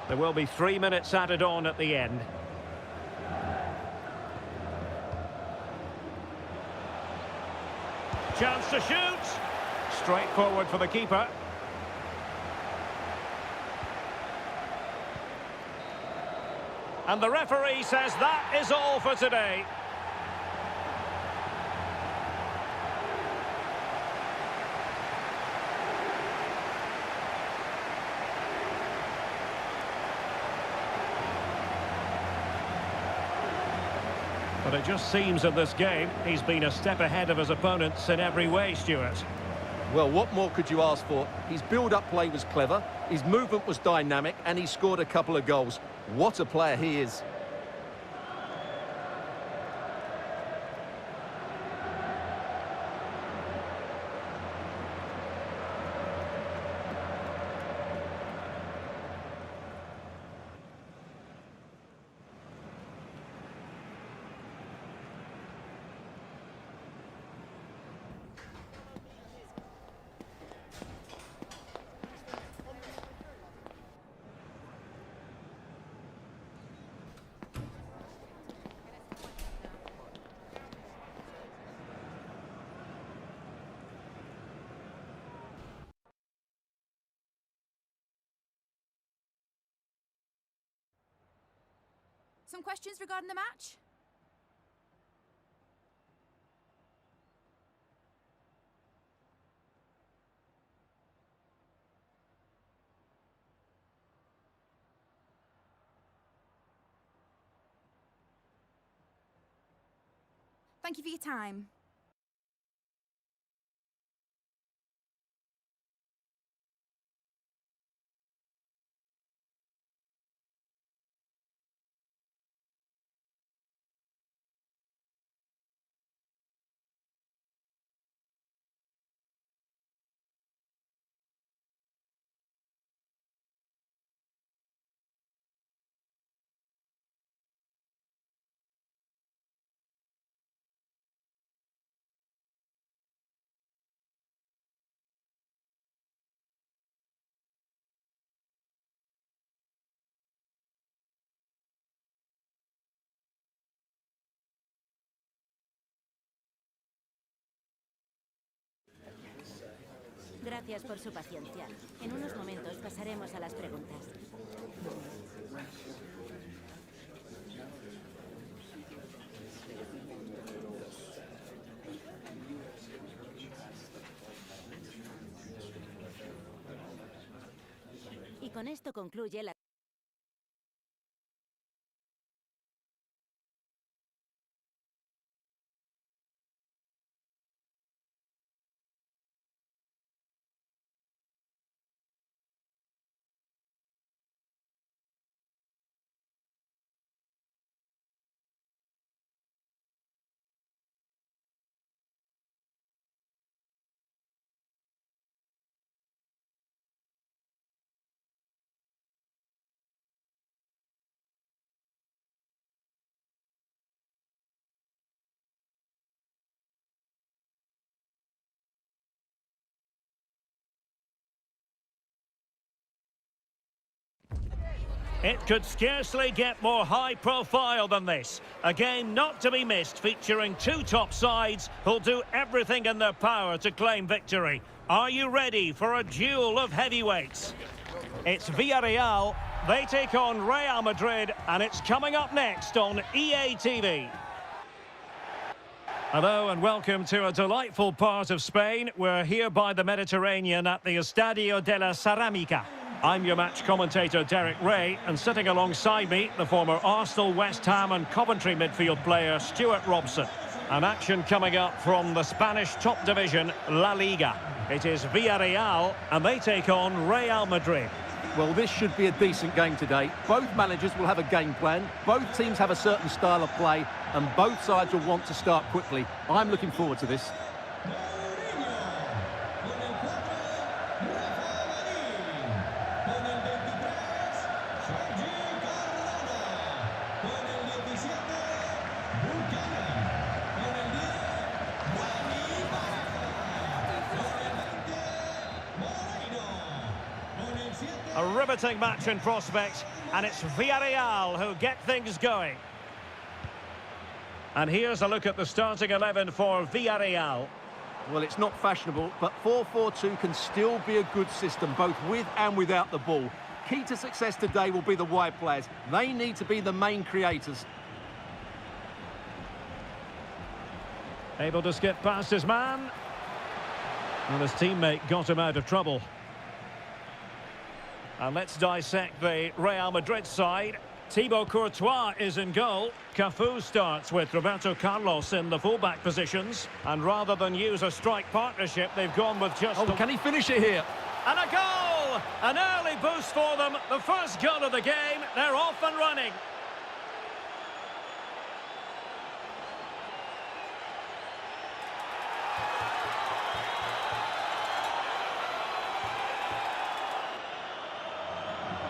There will be 3 minutes added on at the end. Chance to shoot. Straight forward for the keeper. And the referee says that is all for today. But it just seems in this game, he's been a step ahead of his opponents in every way, Stuart. Well, what more could you ask for? His build-up play was clever, his movement was dynamic, and he scored a couple of goals. What a player he is. Some questions regarding the match? Thank you for your time. gracias por su paciencia. En unos momentos pasaremos a las preguntas. Y con esto concluye la... It could scarcely get more high profile than this. A game not to be missed, featuring two top sides who'll do everything in their power to claim victory. Are you ready for a duel of heavyweights? It's Villarreal, they take on Real Madrid, and it's coming up next on EA TV. Hello and welcome to a delightful part of Spain. We're here by the Mediterranean at the Estadio de la Ceramica. I'm your match commentator, Derek Ray, and sitting alongside me, the former Arsenal, West Ham and Coventry midfield player, Stuart Robson. An action coming up from the Spanish top division, La Liga. It is Villarreal, and they take on Real Madrid. Well, this should be a decent game today. Both managers will have a game plan, both teams have a certain style of play, and both sides will want to start quickly. I'm looking forward to this. A riveting match in prospect, and it's Villarreal who get things going. And here's a look at the starting 11 for Villarreal. Well, it's not fashionable, but 4-4-2 can still be a good system, both with and without the ball. Key to success today will be the wide players. They need to be the main creators. Able to skip past his man. Well, his teammate got him out of trouble. And let's dissect the Real Madrid side. Thibaut Courtois is in goal. Cafu starts with Roberto Carlos in the fullback positions. And rather than use a strike partnership, they've gone with just... Oh, can he finish it here? And a goal! An early boost for them. The first goal of the game. They're off and running.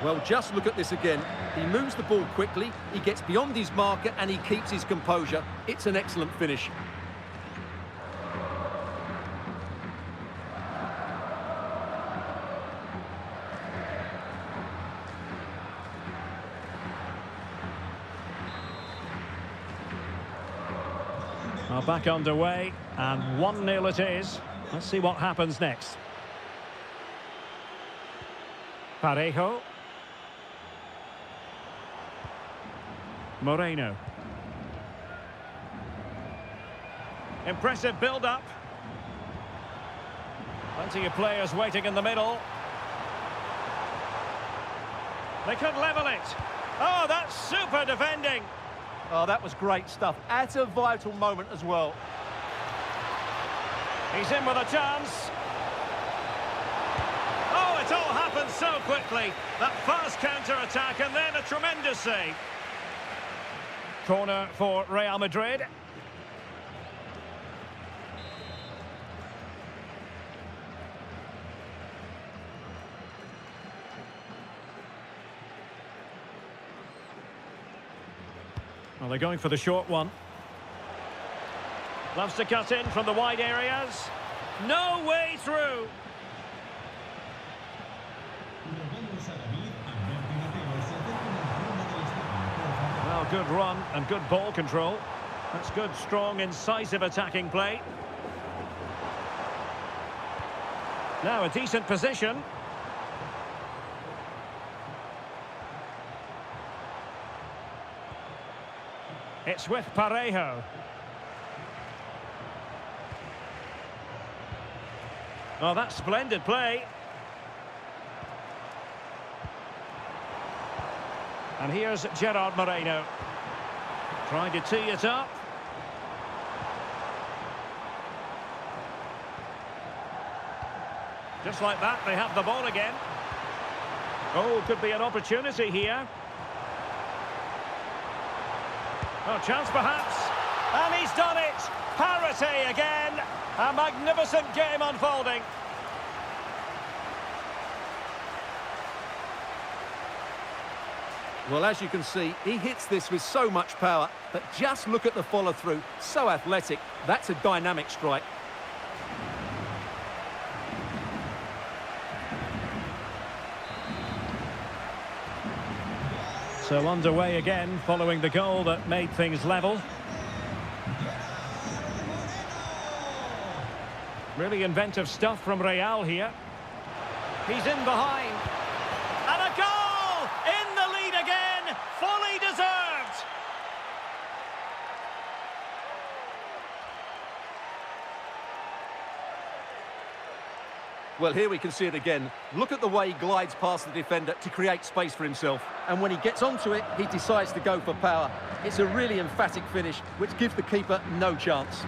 Well, just look at this again. He moves the ball quickly, he gets beyond his marker and he keeps his composure. It's an excellent finish. Well, back underway, and 1-0 it is. Let's see what happens next. Parejo. Moreno. Impressive build-up. Plenty of players waiting in the middle. They could level it. Oh, that's super defending. Oh, that was great stuff. At a vital moment as well. He's in with a chance. Oh, it all happened so quickly. That fast counter-attack and then a tremendous save. Corner for Real Madrid. Well, they're going for the short one. Loves to cut in from the wide areas. No way through. Well, good run and good ball control. That's good, strong, incisive attacking play. Now a decent position. It's with Parejo. Oh, that's splendid play. And here's Gerard Moreno. Trying to tee it up. Just like that, they have the ball again. Oh, could be an opportunity here. Oh, chance perhaps. And he's done it! Parity again! A magnificent game unfolding. Well, as you can see, he hits this with so much power, but just look at the follow-through. So athletic. That's a dynamic strike. So underway again, following the goal that made things level. Really inventive stuff from Real here. He's in behind. And a goal! In the lead again! Fully deserved! Well, here we can see it again. Look at the way he glides past the defender to create space for himself. And when he gets onto it, he decides to go for power. It's a really emphatic finish, which gives the keeper no chance.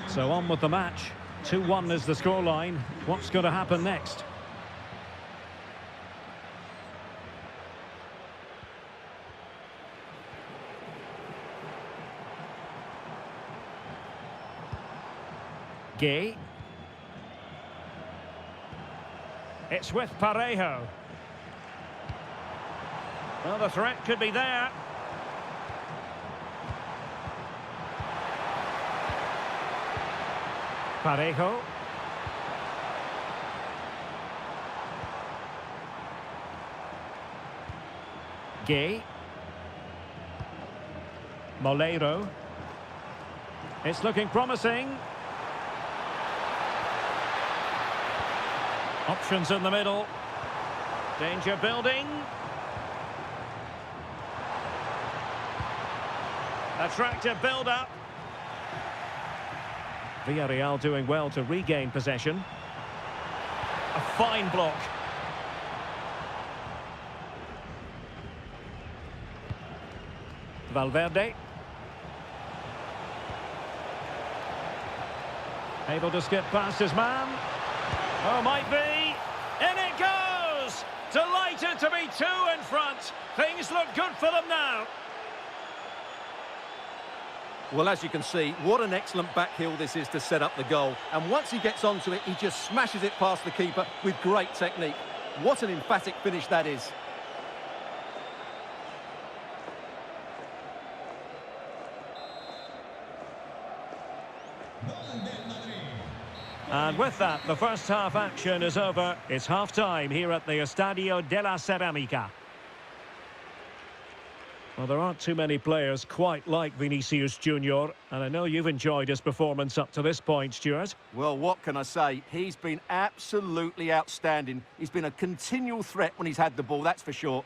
So on with the match. 2-1 is the scoreline. What's going to happen next? Gay. It's with Parejo. Well, the threat could be there. Parejo. Gay. Molero. It's looking promising. Options in the middle. Danger building. Attractive build-up. Villarreal doing well to regain possession. A fine block. Valverde. Able to skip past his man. Oh, might be. In it goes! Delighted to be 2 in front. Things look good for them now. Well, as you can see, what an excellent back heel this is to set up the goal. And once he gets onto it, he just smashes it past the keeper with great technique. What an emphatic finish that is. And with that, the first half action is over. It's half-time here at the Estadio de la Ceramica. Well, there aren't too many players quite like Vinicius Junior, and I know you've enjoyed his performance up to this point, Stuart. Well, what can I say? He's been absolutely outstanding. He's been a continual threat when he's had the ball, that's for sure.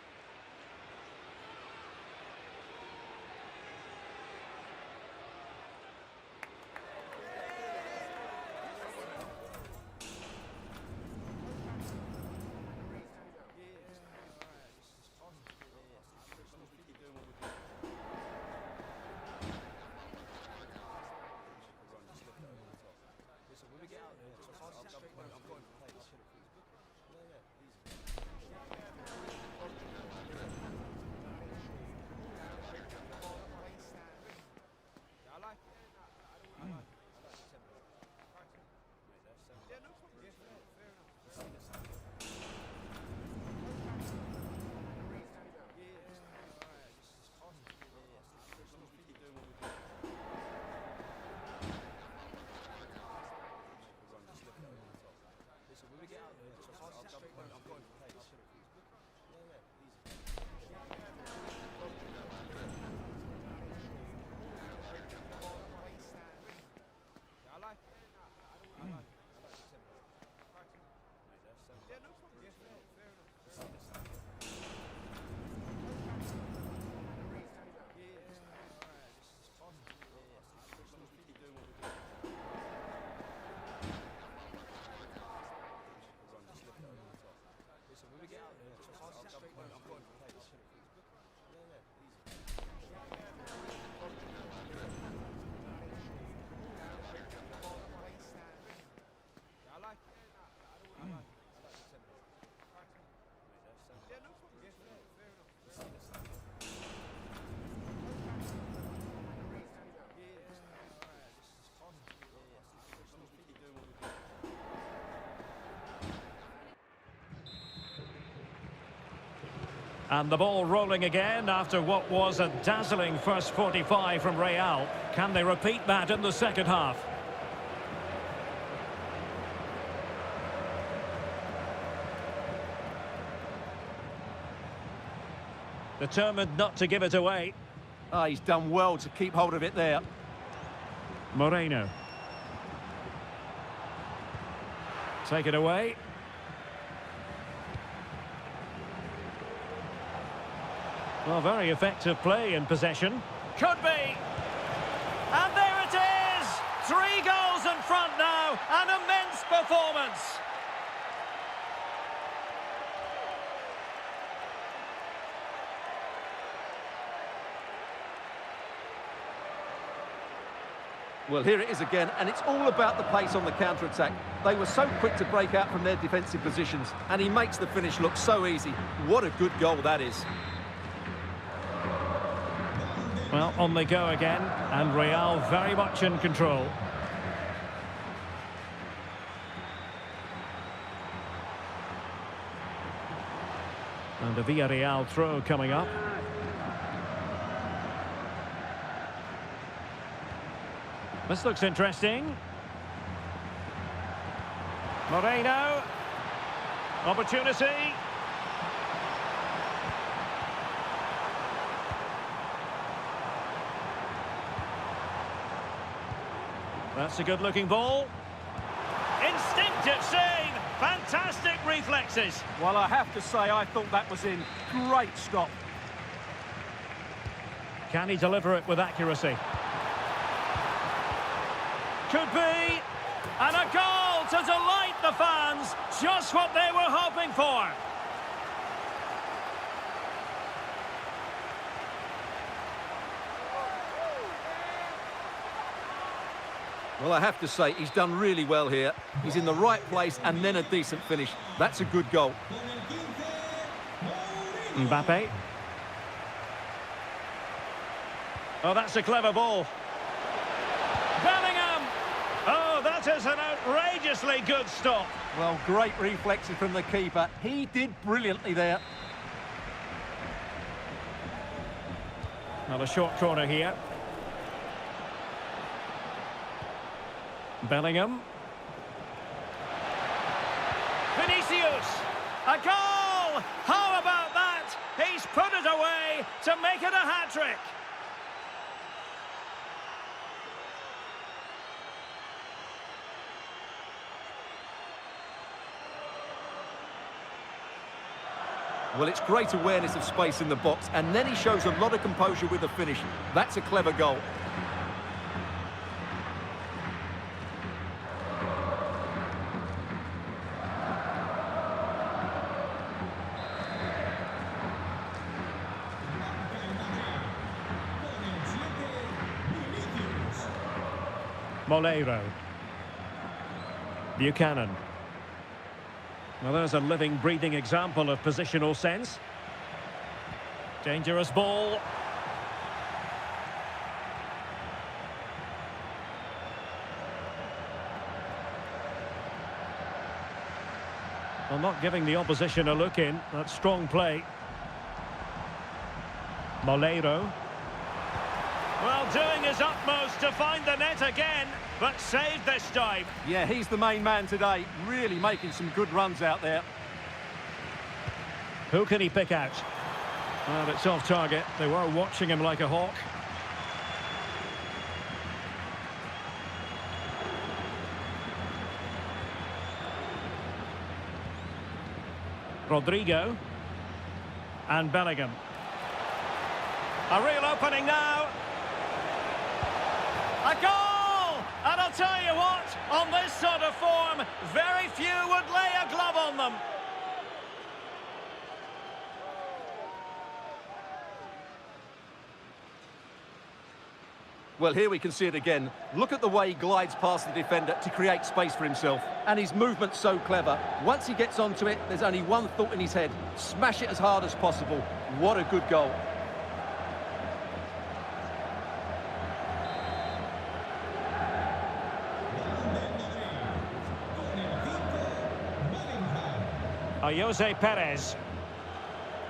And the ball rolling again after what was a dazzling first 45 from Real. Can they repeat that in the second half? Determined not to give it away. Ah, he's done well to keep hold of it there. Moreno. Take it away. Well, very effective play in possession. Could be. And there it is! 3 goals in front now. An immense performance. Well, here it is again, and it's all about the pace on the counter-attack. They were so quick to break out from their defensive positions, and he makes the finish look so easy. What a good goal that is. Well, on they go again, and Real very much in control. And a Villarreal throw coming up. This looks interesting. Moreno. Opportunity. That's a good-looking ball. Instinctive save. Fantastic reflexes. Well, I have to say, I thought that was in. Great stop. Can he deliver it with accuracy? Could be. And a goal to delight the fans. Just what they were hoping for. Well, I have to say, he's done really well here. He's in the right place and then a decent finish. That's a good goal. Mbappe. Oh, that's a clever ball. Bellingham! Oh, that is an outrageously good stop. Well, great reflexes from the keeper. He did brilliantly there. Not a short corner here. Bellingham. Vinicius! A goal! How about that? He's put it away to make it a hat-trick. Well, it's great awareness of space in the box, and then he shows a lot of composure with the finish. That's a clever goal. Molero. Buchanan. Well, there's a living, breathing example of positional sense. Dangerous ball. Well, not giving the opposition a look in. That's strong play. Molero. Well, doing his utmost to find the net again, but saved this time. Yeah, he's the main man today, really making some good runs out there. Who can he pick out? Well, it's off target. They were watching him like a hawk. Rodrigo. And Bellingham. A real opening now. A goal! And I'll tell you what, on this sort of form, very few would lay a glove on them. Well, here we can see it again. Look at the way he glides past the defender to create space for himself. And his movement's so clever. Once he gets onto it, there's only one thought in his head. Smash it as hard as possible. What a good goal. Jose Perez.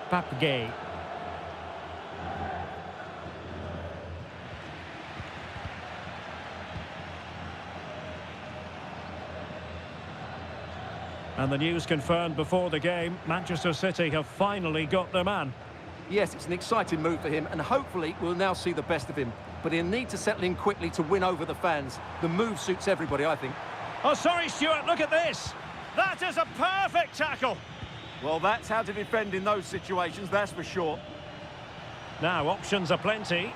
Papgay. And the news confirmed before the game, Manchester City have finally got their man. Yes, it's an exciting move for him, and hopefully we'll now see the best of him. But he'll need to settle in quickly to win over the fans. The move suits everybody, I think. Oh, sorry, Stuart, look at this. That is a perfect tackle. Well, that's how to defend in those situations, that's for sure. Now, options are plenty.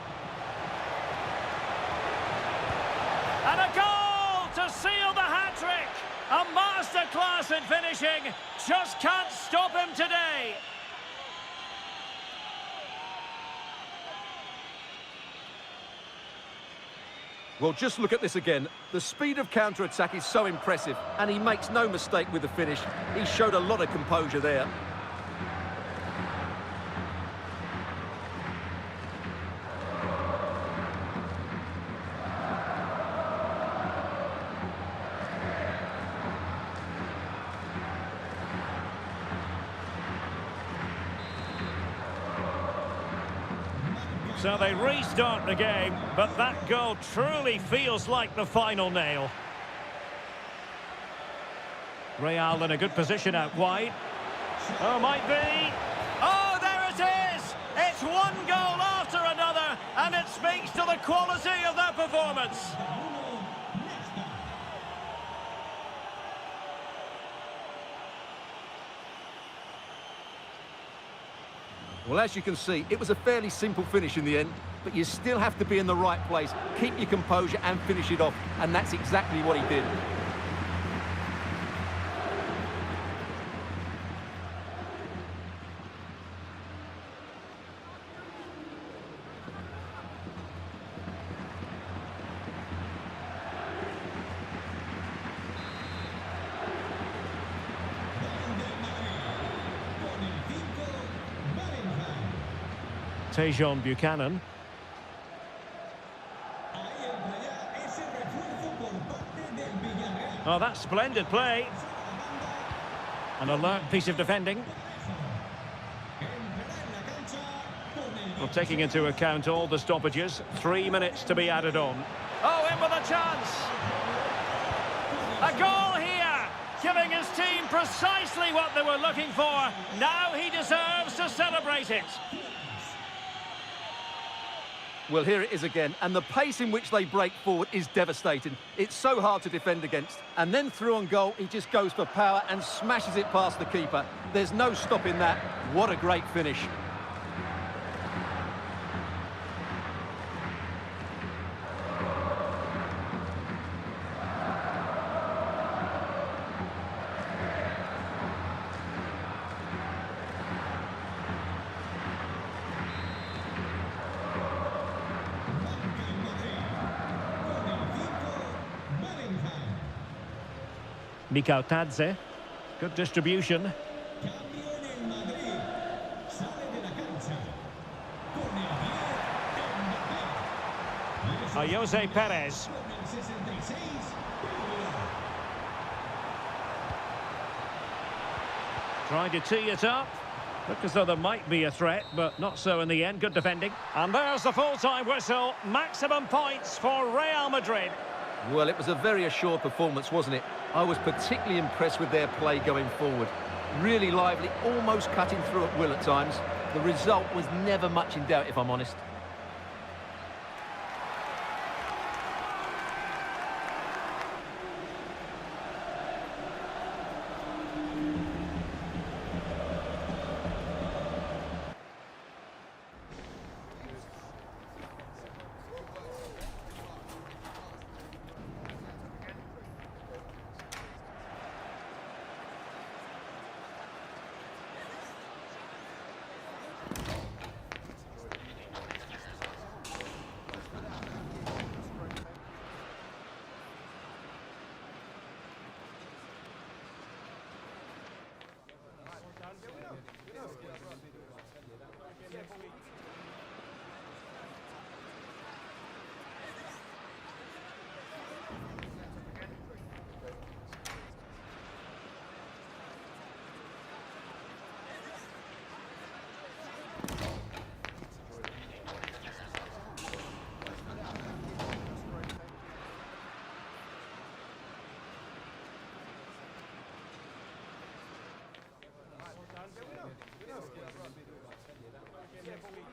And a goal to seal the hat-trick. A masterclass in finishing. Just can't stop him today. Well, just look at this again. The speed of counter-attack is so impressive, and he makes no mistake with the finish. He showed a lot of composure there. So they restart the game, but that goal truly feels like the final nail. Real in a good position out wide. Oh, might be. Oh, there it is! It's one goal after another, and it speaks to the quality of their performance. Well, as you can see, it was a fairly simple finish in the end, but you still have to be in the right place, keep your composure and finish it off, and that's exactly what he did. Tejon Buchanan. Oh, that's splendid play. An alert piece of defending. Well, taking into account all the stoppages, 3 minutes to be added on. Oh, in with a chance! A goal here, giving his team precisely what they were looking for. Now he deserves to celebrate it. Well, here it is again, and the pace in which they break forward is devastating. It's so hard to defend against. And then through on goal, he just goes for power and smashes it past the keeper. There's no stopping that. What a great finish. Mikau Tadze, good distribution. Jose Perez. Trying to tee it up. Looked as though there might be a threat, but not so in the end. Good defending. And there's the full-time whistle. Maximum points for Real Madrid. Well, it was a very assured performance, wasn't it? I was particularly impressed with their play going forward. Really lively, almost cutting through at will at times. The result was never much in doubt, if I'm honest. next week.